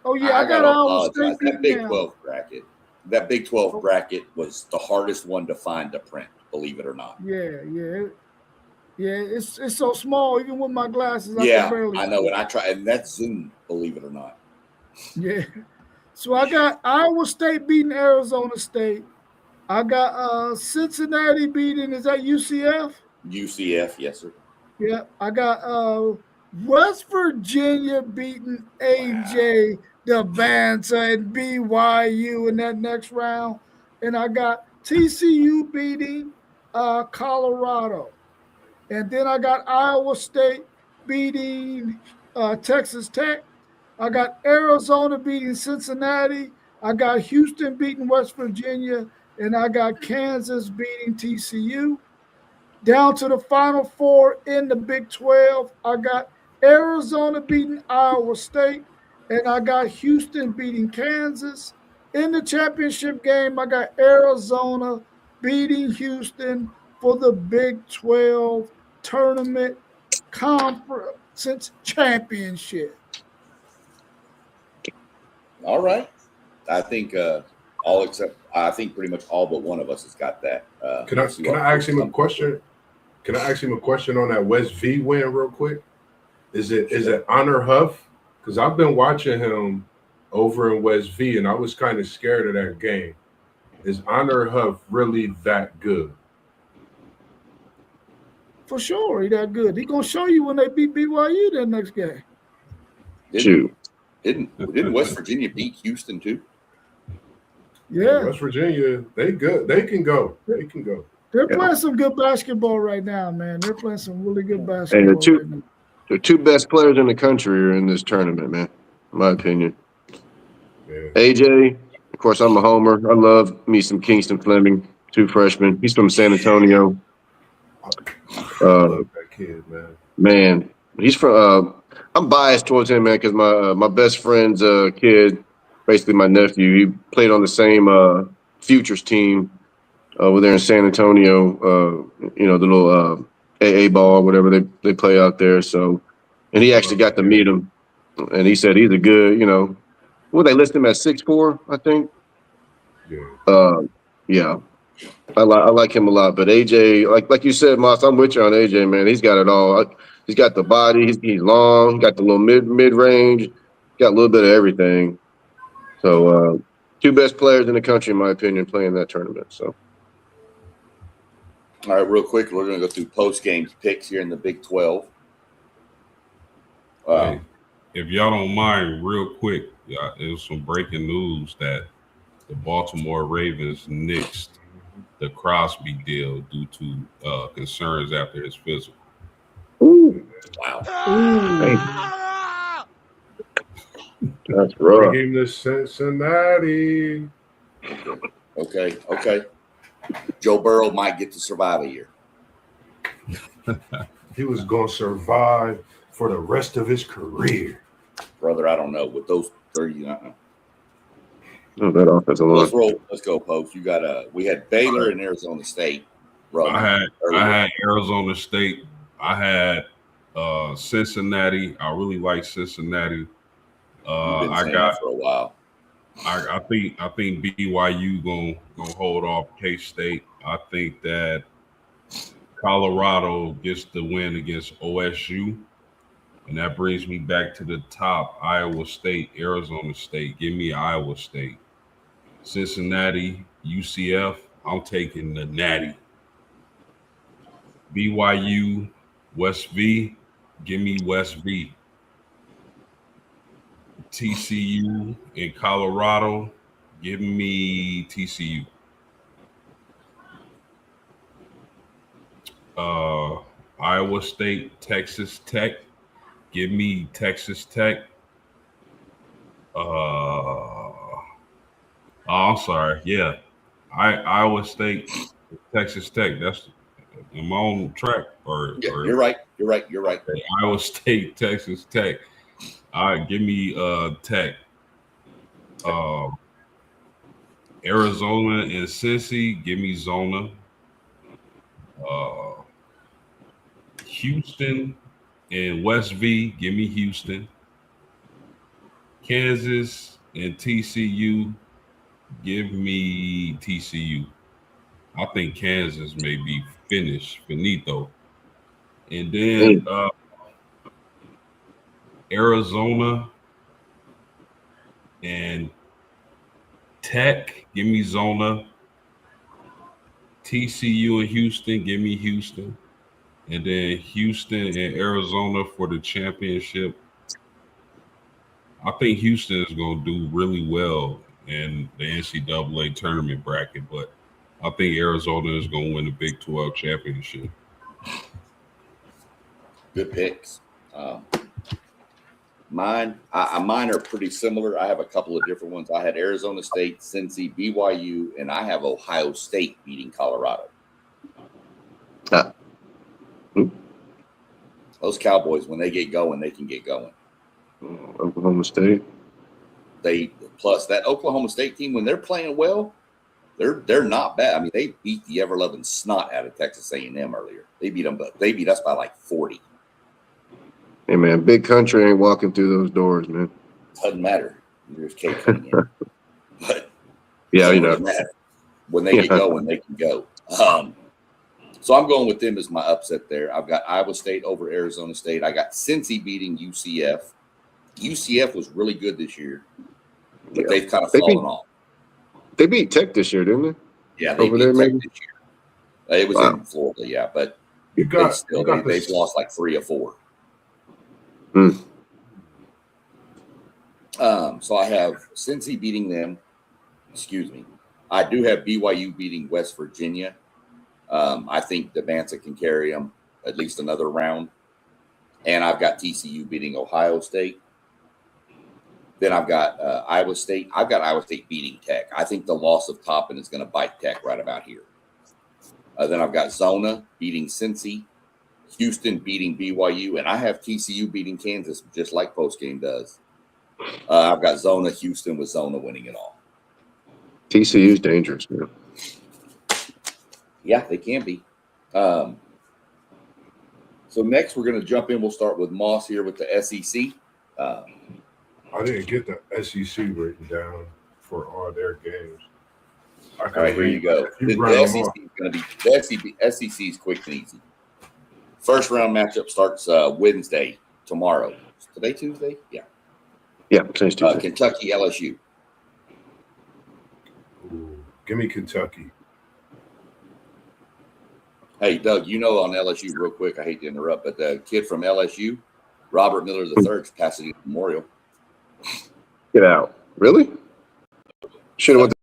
Oh yeah, I got gotta Iowa State apologize. That beating Big them. 12 bracket. That Big 12 bracket was the hardest one to find to print, believe it or not. Yeah. It's so small. Even with my glasses, I Yeah, can barely. I know. And I try, and that's Zoom, believe it or not. Yeah. So I got Iowa State beating Arizona State. I got Cincinnati beating, is that UCF? UCF, yes, sir. Yeah. I got West Virginia beating AJ DeBansa and BYU in that next round. And I got TCU beating Colorado. And then I got Iowa State beating Texas Tech. I got Arizona beating Cincinnati. I got Houston beating West Virginia. And I got Kansas beating TCU. Down to the Final Four in the Big 12, I got Arizona beating Iowa State. And I got Houston beating Kansas. In the championship game, I got Arizona beating Houston for the Big 12 tournament conference championship. All right. I think I think pretty much all but one of us has got that. Can I ask him a question? Can I ask him a question on that West V win real quick? Is it Honor Huff? Because I've been watching him over in West V, and I was kind of scared of that game. Is Honor Huff really that good? For sure, he that good. He gonna show you when they beat BYU that next game. Didn't West Virginia beat Houston too? Yeah, West Virginia, they good. They can go. they're playing some good basketball right now, man. They're playing some really good basketball. And right now. the two best players in the country are in this tournament, man, in my opinion. Yeah. AJ, of course, I'm a homer. I love me some Kingston Fleming, 2 freshmen. He's from San Antonio. I love that kid, man. Man, he's from. I'm biased towards him, man, because my best friend's kid, basically my nephew, he played on the same futures team over there in San Antonio. You know, the little AA ball, whatever they play out there. So, and he actually got to meet him, and he said he's a good. You know, well, they list him at 6'4", I think. Yeah. Yeah. I like him a lot, but AJ, like you said, Moss, I'm with you on AJ, man. He's got it all. He's got the body. He's long. Got the little mid range. Got a little bit of everything. So two best players in the country, in my opinion, playing that tournament. So. All right, real quick, we're going to go through post-game picks here in the Big 12. Hey, if y'all don't mind, real quick, there's some breaking news that the Baltimore Ravens nixed the Crosby deal due to concerns after his physical. Ooh. Wow. That's rough. Bring him to Cincinnati. Okay. Joe Burrow might get to survive a year. He was going to survive for the rest of his career. Brother, I don't know. With those 30, Oh, that offensive line. Let's roll. Let's go, Post. You got we had Baylor and Arizona State. I had Arizona State. I had Cincinnati. I really like Cincinnati. I got for a while. I think BYU gonna hold off K-State. I think that Colorado gets the win against OSU, and that brings me back to the top. Iowa State, Arizona State. Give me Iowa State. Cincinnati, UCF. I'm taking the Natty. BYU, West V. Give me West V. TCU in Colorado. Give me TCU. Iowa State, Texas Tech. Give me Texas Tech. I'm sorry. Yeah. Iowa State, Texas Tech. That's am I on track? You're right. Iowa State, Texas Tech. All right, give me Tech. Arizona and Cincy, give me Zona. Houston and West V, give me Houston. Kansas and TCU, give me TCU. I think Kansas may be finito. And then Arizona and Tech, give me Zona. TCU and Houston, give me Houston. And then Houston and Arizona for the championship. I think Houston is going to do really well in the NCAA tournament bracket, but I think Arizona is going to win the Big 12 championship. Good picks. Mine are pretty similar. I have a couple of different ones. I had Arizona State, Cincy, BYU, and I have Ohio State beating Colorado. Those Cowboys, when they get going, they can get going. Oklahoma State. Plus that Oklahoma State team, when they're playing well, they're not bad. I mean, they beat the ever-loving snot out of Texas A&M earlier. They beat us by like 40. Hey man, big country ain't walking through those doors, man. Doesn't matter. There's K coming in. But yeah, you know, when they get going, they can go. So I'm going with them as my upset there. I've got Iowa State over Arizona State. I got Cincy beating UCF. UCF was really good this year, but they've kind of fallen off. They beat Tech this year, didn't they? Yeah, they beat Tech this year. It was in Florida, yeah, but they've lost like 3 or 4. So I have Cincy beating them. Excuse me. I do have BYU beating West Virginia. I think Devanza can carry them at least another round. And I've got TCU beating Ohio State. Then I've got Iowa State. I've got Iowa State beating Tech. I think the loss of Toppin is going to bite Tech right about here. Then I've got Zona beating Cincy. Houston beating BYU, and I have TCU beating Kansas just like postgame does. I've got Zona, Houston with Zona winning it all. TCU's dangerous, man. Yeah, they can be. So next we're going to jump in. We'll start with Moss here with the SEC. I didn't get the SEC written down for all their games. All right, here you go. The SEC is going to be the SEC is quick and easy. First round matchup starts Wednesday, tomorrow. Is today Tuesday? Yeah. Yeah, today's Tuesday. Kentucky, LSU. Ooh, give me Kentucky. Hey, Doug, you know on LSU real quick, I hate to interrupt, but the kid from LSU, Robert Miller III, is Pasadena Memorial. Get out. Really? Should have went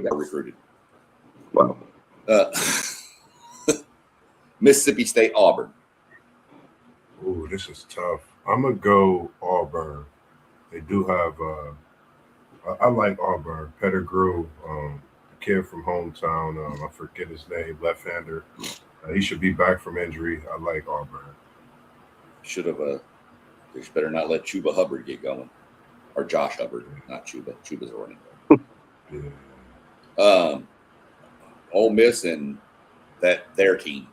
Got recruited. Wow. Mississippi State, Auburn. Ooh, this is tough. I'm going to go Auburn. They do have I like Auburn. Pettigrew, the kid from hometown, I forget his name, left-hander. He should be back from injury. I like Auburn. Should have they better not let Chuba Hubbard get going. Or Josh Hubbard, not Chuba. Chuba's a running back. Yeah. Ole Miss and their team.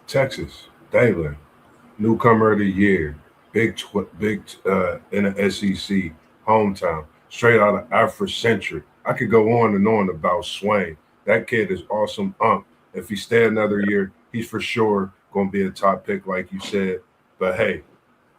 Texas, Dalen, newcomer of the year, big in the SEC, hometown, straight out of Afrocentric. I could go on and on about Swain. That kid is awesome. If he stay another year, he's for sure going to be a top pick, like you said. But hey,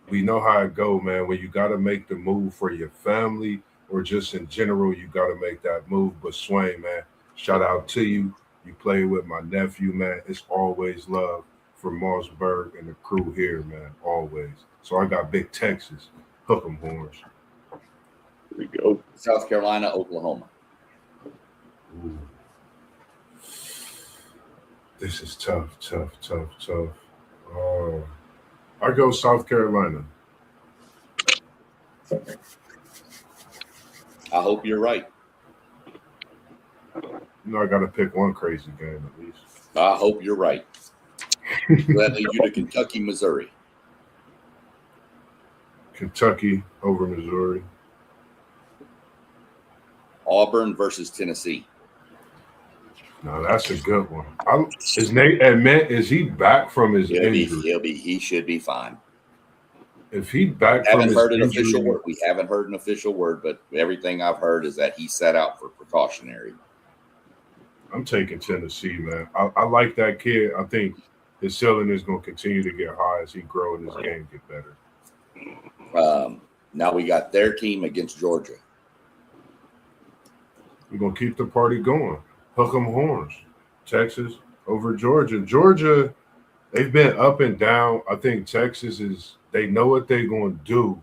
we know how it go, man. When you got to make the move for your family or just in general, you got to make that move. But Swain, man, shout out to you. You play with my nephew, man. It's always love for Mossberg and the crew here, man, always. So I got big Texas. Hook 'em horns. There we go. South Carolina, Oklahoma. Ooh. This is tough. I go South Carolina. I hope you're right. You know, I got to pick one crazy game at least. I hope you're right. That leads you to Kentucky, Missouri. Kentucky over Missouri. Auburn versus Tennessee. No, that's a good one. Is Nate Edmond, is he back from his injury? He should be fine. If he back We from haven't his heard an injury, official word. We haven't heard an official word, but everything I've heard is that he set out for precautionary. I'm taking Tennessee, man. I like that kid. I think his ceiling is going to continue to get high as he grow and his game get better. Now we got their team against Georgia. We're going to keep the party going. Hook 'em horns. Texas over Georgia. Georgia, they've been up and down. I think Texas they know what they're going to do.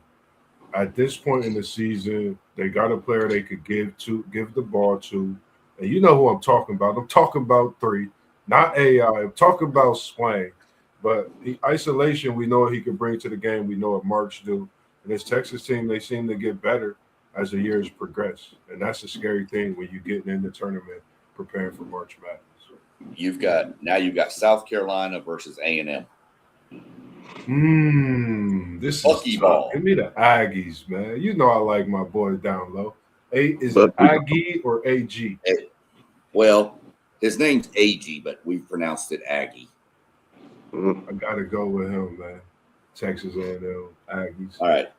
At this point in the season, they got a player they could give the ball to. And you know who I'm talking about. I'm talking about 3, not AI. I'm talking about Swain. But the isolation, we know what he can bring to the game. We know what Marks do. And this Texas team, they seem to get better as the years progress. And that's a scary thing when you're getting in the tournament preparing for March Madness. You've got South Carolina versus A&M. This Bucky is ball. Give me the Aggies, man. You know I like my boy down low. Is it Aggie or AG? Well, his name's AG, but we've pronounced it Aggie. I gotta go with him, man. Texas A&M Aggies. All right.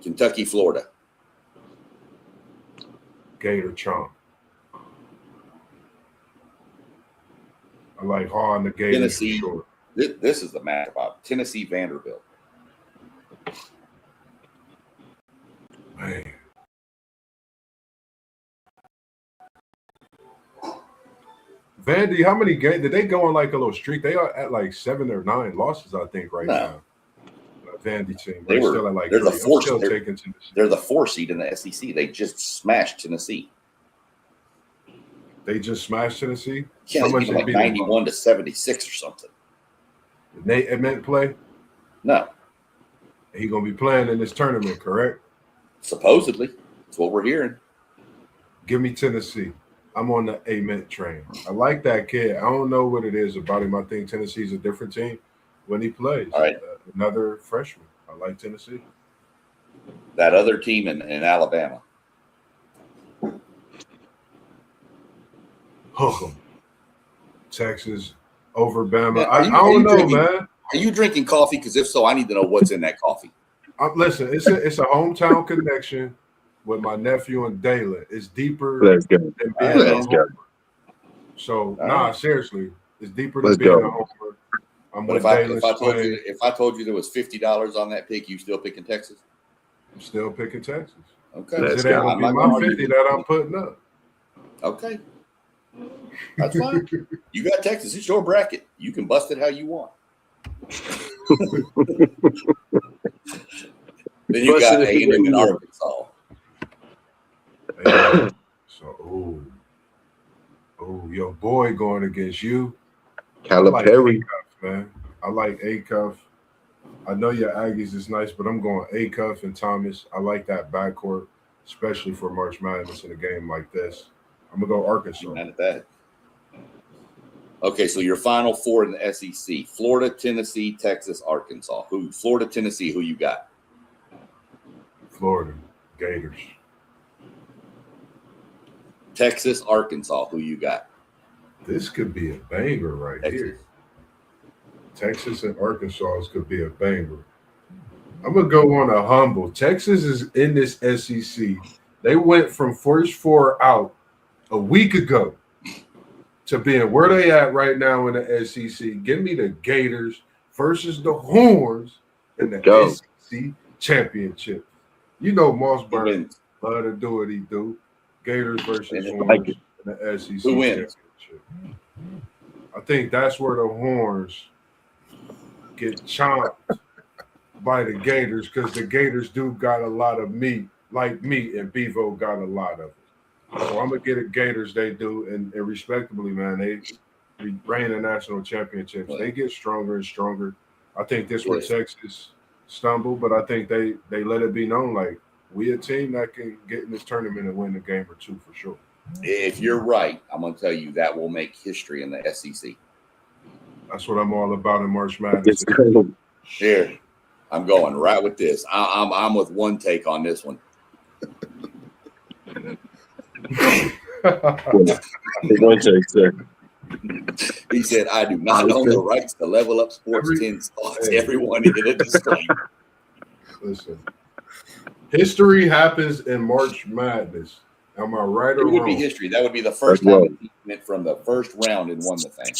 Kentucky, Florida. Gator Chomp. I like Hall and the Gators. Tennessee. For sure. This is the matchup. Tennessee, Vanderbilt. Man. Vandy, how many games did they go on like a little streak? They are at like 7 or 9 losses, I think, right now. Vandy team. They're still at like they're the 4 They're the 4 seed in the SEC. They just smashed Tennessee. They just smashed Tennessee? Yeah, they beat them like 91 to 76 or something. Did Nate Edmond play? No. He gonna be playing in this tournament, correct? Supposedly. That's what we're hearing. Give me Tennessee. I'm on the Ament train. I like that kid. I don't know what it is about him. I think Tennessee's a different team when he plays. All right. Another freshman. I like Tennessee. That other team in Alabama. Hook 'em. Texas over Bama. Man, I don't know, man. Are you drinking coffee? Because if so, I need to know what's in that coffee. Listen, it's a hometown connection with my nephew and Dalen. It's deeper Let's go. than being Let's a go. homer. So seriously, it's deeper than Let's being go. a homer. I'm But with Dalen. if I told you there was $50 on that pick, you still picking Texas? I'm still picking Texas. Okay. Let's It ain't go. gonna I'm be not my gonna argue 50 with that you. I'm putting up. Okay. That's fine. You got Texas. It's your bracket. You can bust it how you want. Then you got Busted it A&M and the way you Arkansas. So, your boy going against you. Calipari. Man. I like Acuff. I know your Aggies is nice, but I'm going Acuff and Thomas. I like that backcourt, especially for March Madness in a game like this. I'm going to go Arkansas. Mad at that. Okay, so your final four in the SEC: Florida, Tennessee, Texas, Arkansas. Florida, Tennessee, who you got? Florida, Gators. Texas, Arkansas, who you got? This could be a banger right here. Texas and Arkansas could be a banger. I'm going to go on a humble. Texas is in this SEC. They went from first four out a week ago to being where they at right now in the SEC. Give me the Gators versus the Horns in the SEC championship. You know Mossberg love to do what he do. Gators versus Horns in the SEC Who wins? championship. I think that's where the Horns get chomped by the Gators because the Gators do got a lot of meat, like meat, and Bevo got a lot of it. So I'm gonna get it Gators. They do, and respectably, man, they reign in national championships. They get stronger and stronger. I think this where Texas stumbled, but I think they let it be known like we a team that can get in this tournament and win a game or two for sure. If you're right, I'm gonna tell you that will make history in the SEC. That's what I'm all about in March Madness. Here, I'm going right with this. I'm with one take on this one. One take, sir. He said, "I do not own the rights to Level Up Sports 10 spots." Everyone in a disclaimer. Listen, history happens in March Madness. Am I right or It would wrong? be history. That would be the first time a team went from the first round and won the thing.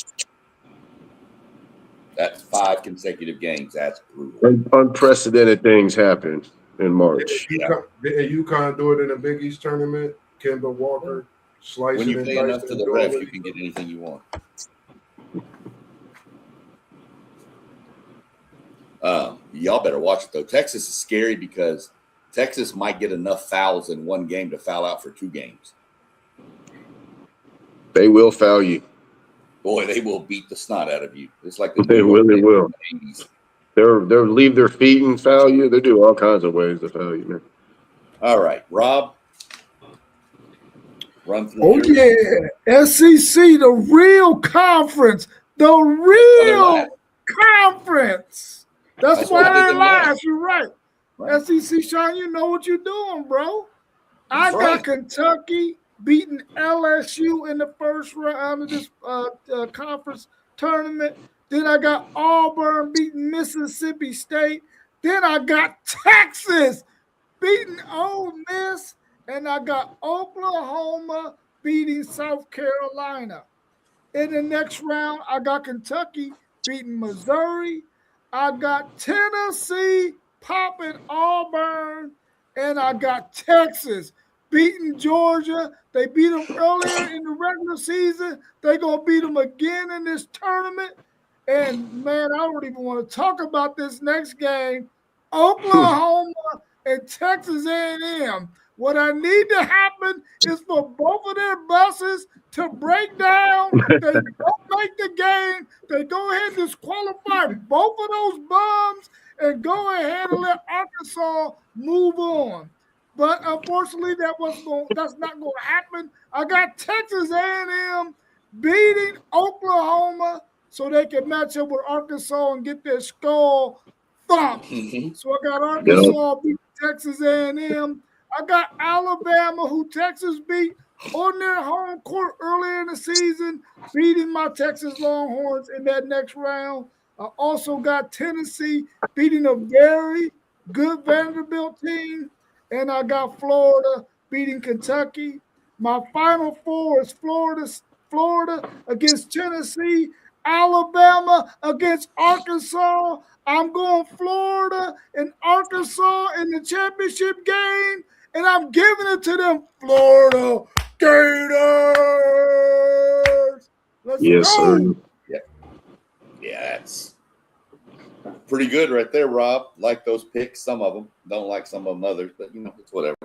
That's 5 consecutive games. That's brutal. Unprecedented things happen in March. Didn't UConn do it in a Big East tournament? Kemba Walker slicing When you and pay enough dicing to the and ref, doing you can get anything you want. Y'all better watch it, though. Texas is scary because Texas might get enough fouls in one game to foul out for 2 games. They will foul you. Boy, they will beat the snot out of you. It's like They really will. in the 80s. They'll leave their feet and foul you. They do all kinds of ways to foul you, man. All right, Rob. Run through. Oh, yeah. SEC, the real conference. The real conference. That's why they lie. You're right. SEC, Sean, you know what you're doing, bro. I got Kentucky beating LSU in the first round of this conference tournament. Then I got Auburn beating Mississippi State. Then I got Texas beating Ole Miss. And I got Oklahoma beating South Carolina. In the next round, I got Kentucky beating Missouri. I got Tennessee popping Auburn. And I got Texas beating Georgia. They beat them earlier in the regular season. They're going to beat them again in this tournament. And, man, I don't even want to talk about this next game. Oklahoma and Texas A&M. What I need to happen is for both of their buses to break down. They don't make the game. They go ahead and disqualify both of those bums and go ahead and let Arkansas move on. but unfortunately, that's not going to happen. I got Texas A&M beating Oklahoma so they can match up with Arkansas and get their skull thumped. So I got Arkansas beating Texas A&M. I got Alabama, who Texas beat on their home court earlier in the season, beating my Texas Longhorns in that next round. I also got Tennessee beating a very good Vanderbilt team, and I got Florida beating Kentucky. My final four is Florida against Tennessee, Alabama against Arkansas. I'm going Florida and Arkansas in the championship game, and I'm giving it to them Florida Gators. Let's go. Sir. Yeah, that's pretty good right there, Rob. Like those picks, some of them. Don't like some of them others, but it's whatever.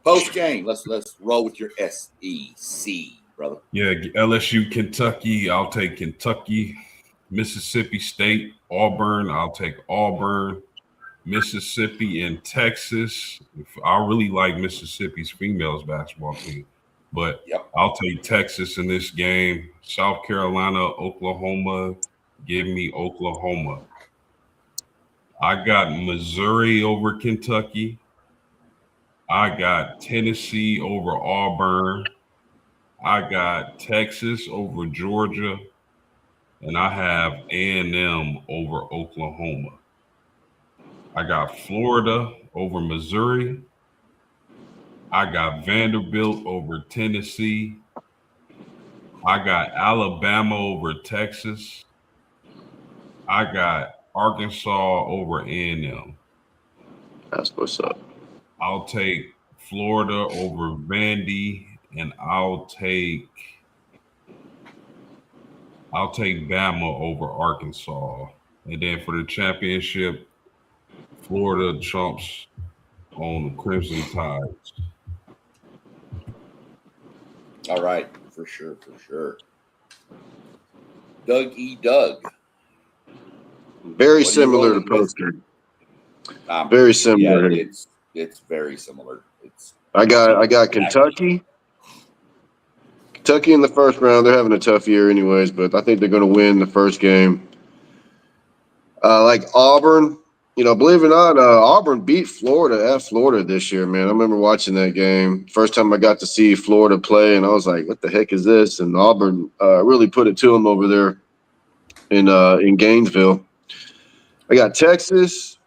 Post game, let's roll with your SEC, brother. Yeah, LSU, Kentucky. I'll take Kentucky. Mississippi State, Auburn. I'll take Auburn. Mississippi and Texas. I really like Mississippi's females basketball team, but I'll take Texas in this game. South Carolina, Oklahoma. Give me Oklahoma. I got Missouri over Kentucky. I got Tennessee over Auburn. I got Texas over Georgia. And I have A&M over Oklahoma. I got Florida over Missouri. I got Vanderbilt over Tennessee. I got Alabama over Texas. I got Arkansas over A&M. That's what's up. I'll take Florida over Vandy, and I'll take Bama over Arkansas. And then for the championship, Florida trumps on the Crimson Tides. All right, for sure. Doug E. Doug. Very similar to poster. Very similar. Yeah, it's very similar. I got Kentucky. Kentucky in the first round. They're having a tough year anyways, but I think they're going to win the first game. Like Auburn, believe it or not, Auburn beat Florida at Florida this year, man. I remember watching that game. First time I got to see Florida play, and I was like, what the heck is this? And Auburn really put it to them over there in Gainesville. I got Texas.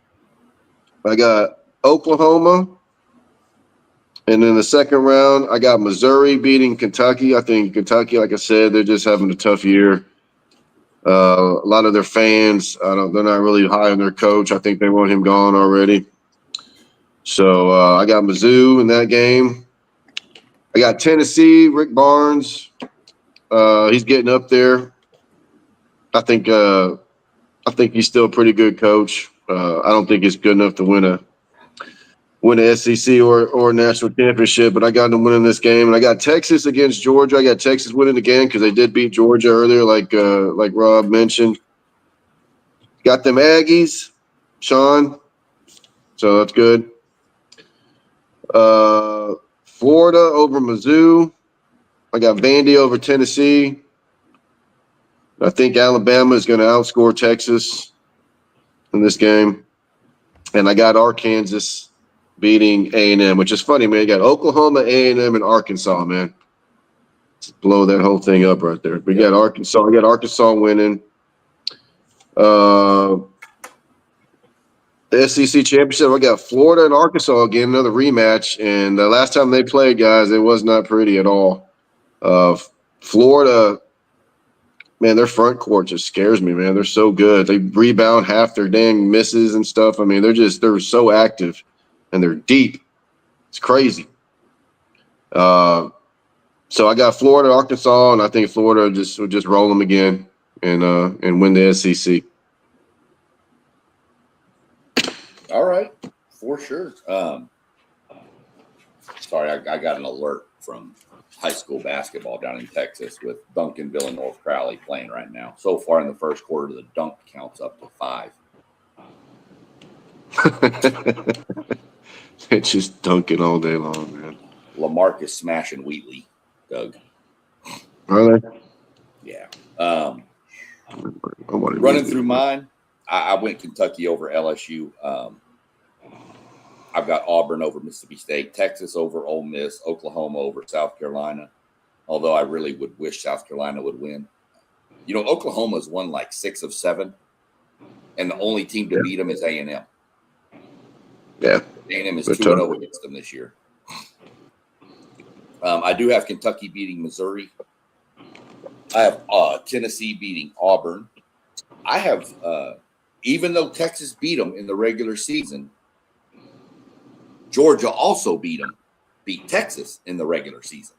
I got Oklahoma. And in the second round, I got Missouri beating Kentucky. I think Kentucky, like I said, they're just having a tough year. A lot of their fans, they're not really high on their coach. I think they want him gone already. So I got Mizzou in that game. I got Tennessee, Rick Barnes. He's getting up there. I think he's still a pretty good coach. I don't think he's good enough to win a SEC or a national championship, but I got them winning this game. And I got Texas against Georgia. I got Texas winning again because they did beat Georgia earlier, like Rob mentioned. Got them Aggies, Sean. So that's good. Florida over Mizzou. I got Vandy over Tennessee. I think Alabama is going to outscore Texas in this game. And I got Arkansas beating A&M, which is funny, man. You got Oklahoma, A&M, and Arkansas, man. Let's blow that whole thing up right there. We got Arkansas. We got Arkansas winning. The SEC championship, I got Florida and Arkansas again, another rematch. And the last time they played, guys, it was not pretty at all. Florida, man, their front court just scares me, man. They're so good. They rebound half their dang misses and stuff. I mean, they're so active. And they're deep. It's crazy. So I got Florida, Arkansas, and I think Florida will just roll them again and win the SEC. All right, for sure. Sorry, I got an alert from high school basketball down in Texas with Duncanville and North Crowley playing right now. So far in the first quarter, the dunk count's up to 5. They're just dunking all day long, man. Lamarcus smashing Wheatley, Doug. Are they? Yeah. I wanted Running Wheatley. through mine, I went Kentucky over LSU. I've got Auburn over Mississippi State, Texas over Ole Miss, Oklahoma over South Carolina, although I really would wish South Carolina would win. You know, Oklahoma's won like 6 of 7, and the only team to beat them is A&M. Yeah. A&M is They're 2-0 against them this year. I do have Kentucky beating Missouri. I have Tennessee beating Auburn. I have, even though Texas beat them in the regular season, Georgia also beat Texas in the regular season.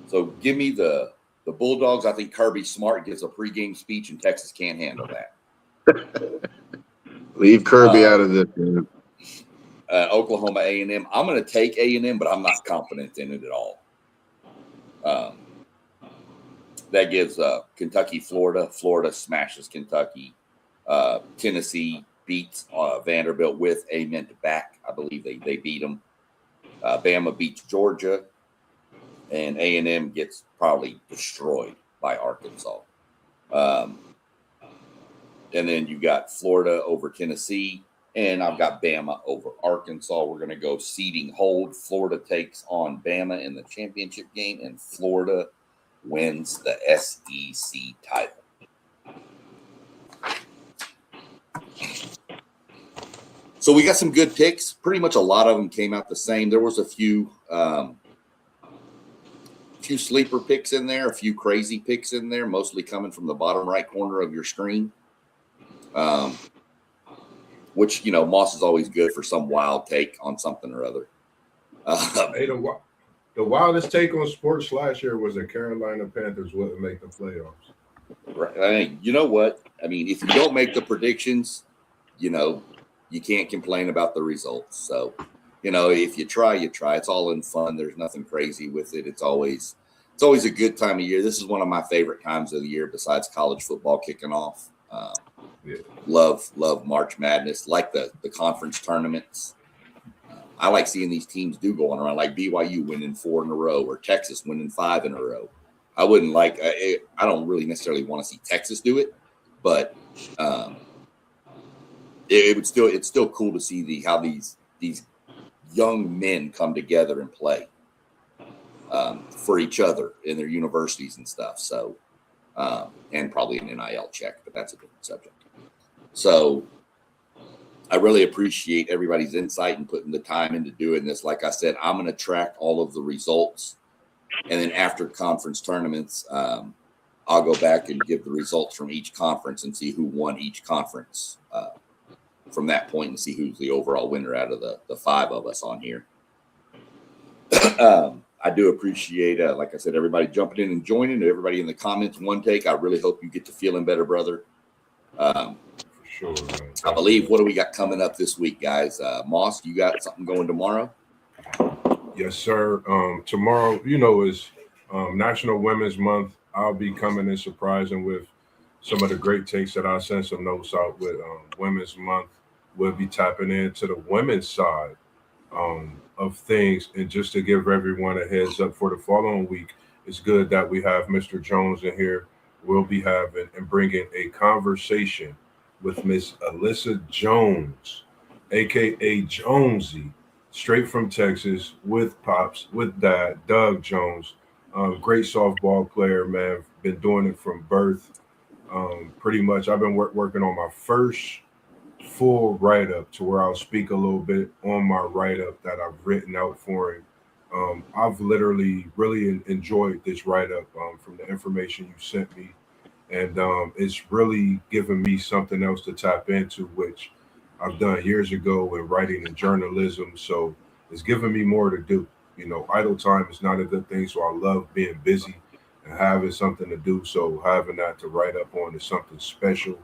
So give me the Bulldogs. I think Kirby Smart gives a pregame speech, and Texas can't handle that. Leave Kirby out of this, man. Oklahoma A&M. I'm going to take A&M, but I'm not confident in it at all. That gives Kentucky, Florida. Florida smashes Kentucky. Tennessee beats Vanderbilt with a mint back. I believe they beat them. Bama beats Georgia, and A&M gets probably destroyed by Arkansas. And then you got Florida over Tennessee, and I've got Bama over Arkansas. We're going to go seeding hold. Florida takes on Bama in the championship game, and Florida wins the SEC title. So we got some good picks. Pretty much a lot of them came out the same. There was a few sleeper picks in there, a few crazy picks in there, mostly coming from the bottom right corner of your screen. Which, you know, Moss is always good for some wild take on something or other. Hey, the wildest take on sports last year was the Carolina Panthers wouldn't make the playoffs. Right. I mean, you know what? I mean, if you don't make the predictions, you know, you can't complain about the results. So, you know, if you try, you try. It's all in fun. There's nothing crazy with it. It's always a good time of year. This is one of my favorite times of the year besides college football kicking off. Yeah. Love March Madness, like the conference tournaments. I like seeing these teams going around, like BYU winning 4 in a row or Texas winning 5 in a row. I wouldn't like. I don't really necessarily want to see Texas do it, but it's still cool to see how these young men come together and play for each other in their universities and stuff. So, and probably an NIL check, but that's a different subject. So I really appreciate everybody's insight and putting the time into doing this. Like I said, I'm going to track all of the results. And then after conference tournaments, I'll go back and give the results from each conference and see who won each conference from that point and see who's the overall winner out of the 5 of us on here. I do appreciate, like I said, everybody jumping in and joining. Everybody in the comments, one take. I really hope you get to feeling better, brother. For sure, man. I believe, what do we got coming up this week, guys? Moss, you got something going tomorrow? Yes, sir. Tomorrow, you know, is National Women's Month. I'll be coming and surprising with some of the great takes that I sent some notes out with Women's Month. We'll be tapping into the women's side of things. And just to give everyone a heads up for the following week, it's good that we have Mr. Jones in here. We'll be having and bringing a conversation with Miss Alyssa Jones, a.k.a. Jonesy, straight from Texas, with Pops, with Dad, Doug Jones. Great softball player, man. Been doing it from birth. Pretty much, I've been working on my first full write-up to where I'll speak a little bit on my write-up that I've written out for him. I've literally really enjoyed this write-up from the information you sent me. And it's really given me something else to tap into, which I've done years ago in writing and journalism. So it's given me more to do. You know, idle time is not a good thing. So I love being busy and having something to do. So having that to write up on is something special.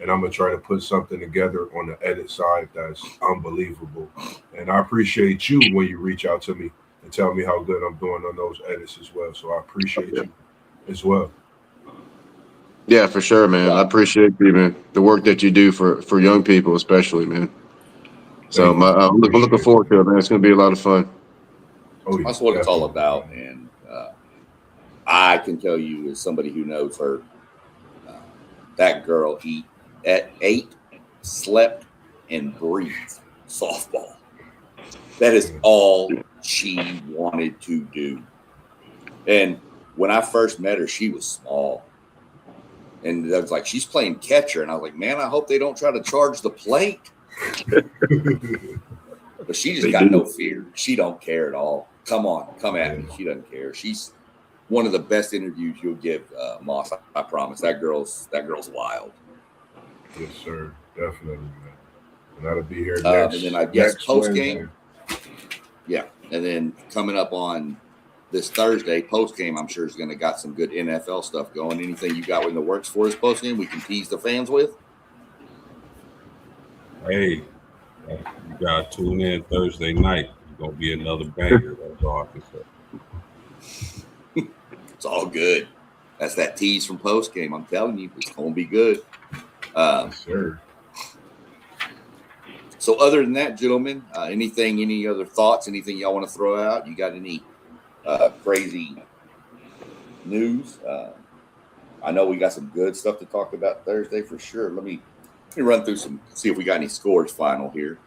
And I'm going to try to put something together on the edit side that's unbelievable. And I appreciate you when you reach out to me and tell me how good I'm doing on those edits as well. So I appreciate you as well. Yeah, for sure, man. I appreciate you, man. The work that you do for young people, especially, man. So Thank you. I'm looking forward to it, man. It's going to be a lot of fun. Oh, yeah, That's what it's all definitely, about. man. And I can tell you, as somebody who knows her, that girl at 8 slept and breathed softball. That is all she wanted to do. And when I first met her, she was small. And I was like, she's playing catcher. And I was like, man, I hope they don't try to charge the plate. But she just got no fear. She don't care at all. Come on, come at me. She doesn't care. She's one of the best interviews you'll give, Moss. I promise. That girl's wild. Yes, sir. Definitely, man. And that'll be here And then I guess next post Wednesday. game. Yeah. And then coming up on this Thursday, post game, I'm sure is going to got some good NFL stuff going. Anything you got in the works for us post game we can tease the fans with? Hey, you gotta tune in Thursday night. It's gonna be another banger. That's all I can say. It's all good. That's that tease from post game. I'm telling you, it's going to be good. Yes, sir. So other than that, gentlemen, any other thoughts, anything y'all want to throw out? You got any crazy news? I know we got some good stuff to talk about Thursday for sure. Let me run through see if we got any scores final here.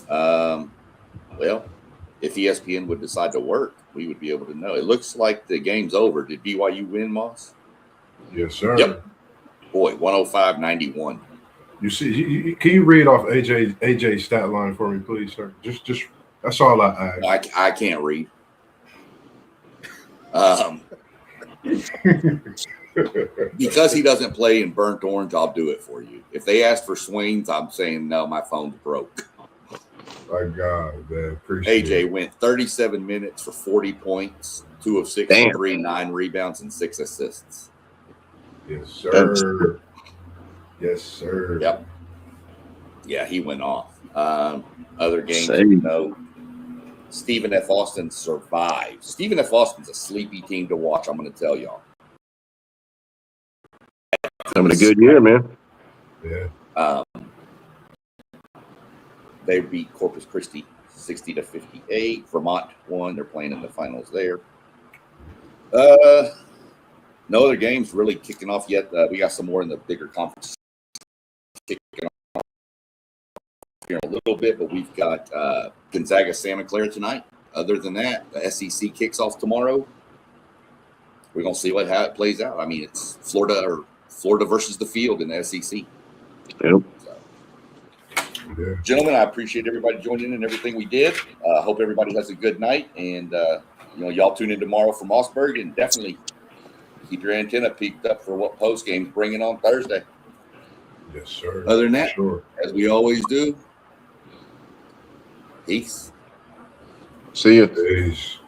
Well, if ESPN would decide to work, we would be able to know. It looks like the game's over. Did BYU win, Moss? Yes, sir. Yep. Boy, 105-91. You see, can you read off AJ's stat line for me, please, sir? Just that's all I ask. I can't read. Because he doesn't play in burnt orange, I'll do it for you. If they ask for swings, I'm saying no, my phone's broke. My God, man. Appreciate AJ it. went 37 minutes for 40 points, 2 of 6 Damn. from 3, 9 rebounds, and 6 assists. Yes, sir. Yes, sir. Yep. Yeah, he went off. Other games, Same. you know, Stephen F. Austin survived. Stephen F. Austin's a sleepy team to watch, I'm going to tell y'all. Having a good year, man. Yeah. They beat Corpus Christi 60-58. Vermont won. They're playing in the finals there. No other games really kicking off yet. We got some more in the bigger conference kicking off here in a little bit, but we've got Gonzaga Santa Clara tonight. Other than that, the SEC kicks off tomorrow. We're gonna see how it plays out. I mean, it's Florida versus the field in the SEC. Yep. Yeah. Gentlemen, I appreciate everybody joining in and everything we did. Hope everybody has a good night, and y'all tune in tomorrow for Mossberg, and definitely keep your antenna peaked up for what post game's bringing on Thursday. Yes, sir. Other than that, Sure. as we always do, peace. See you. Peace.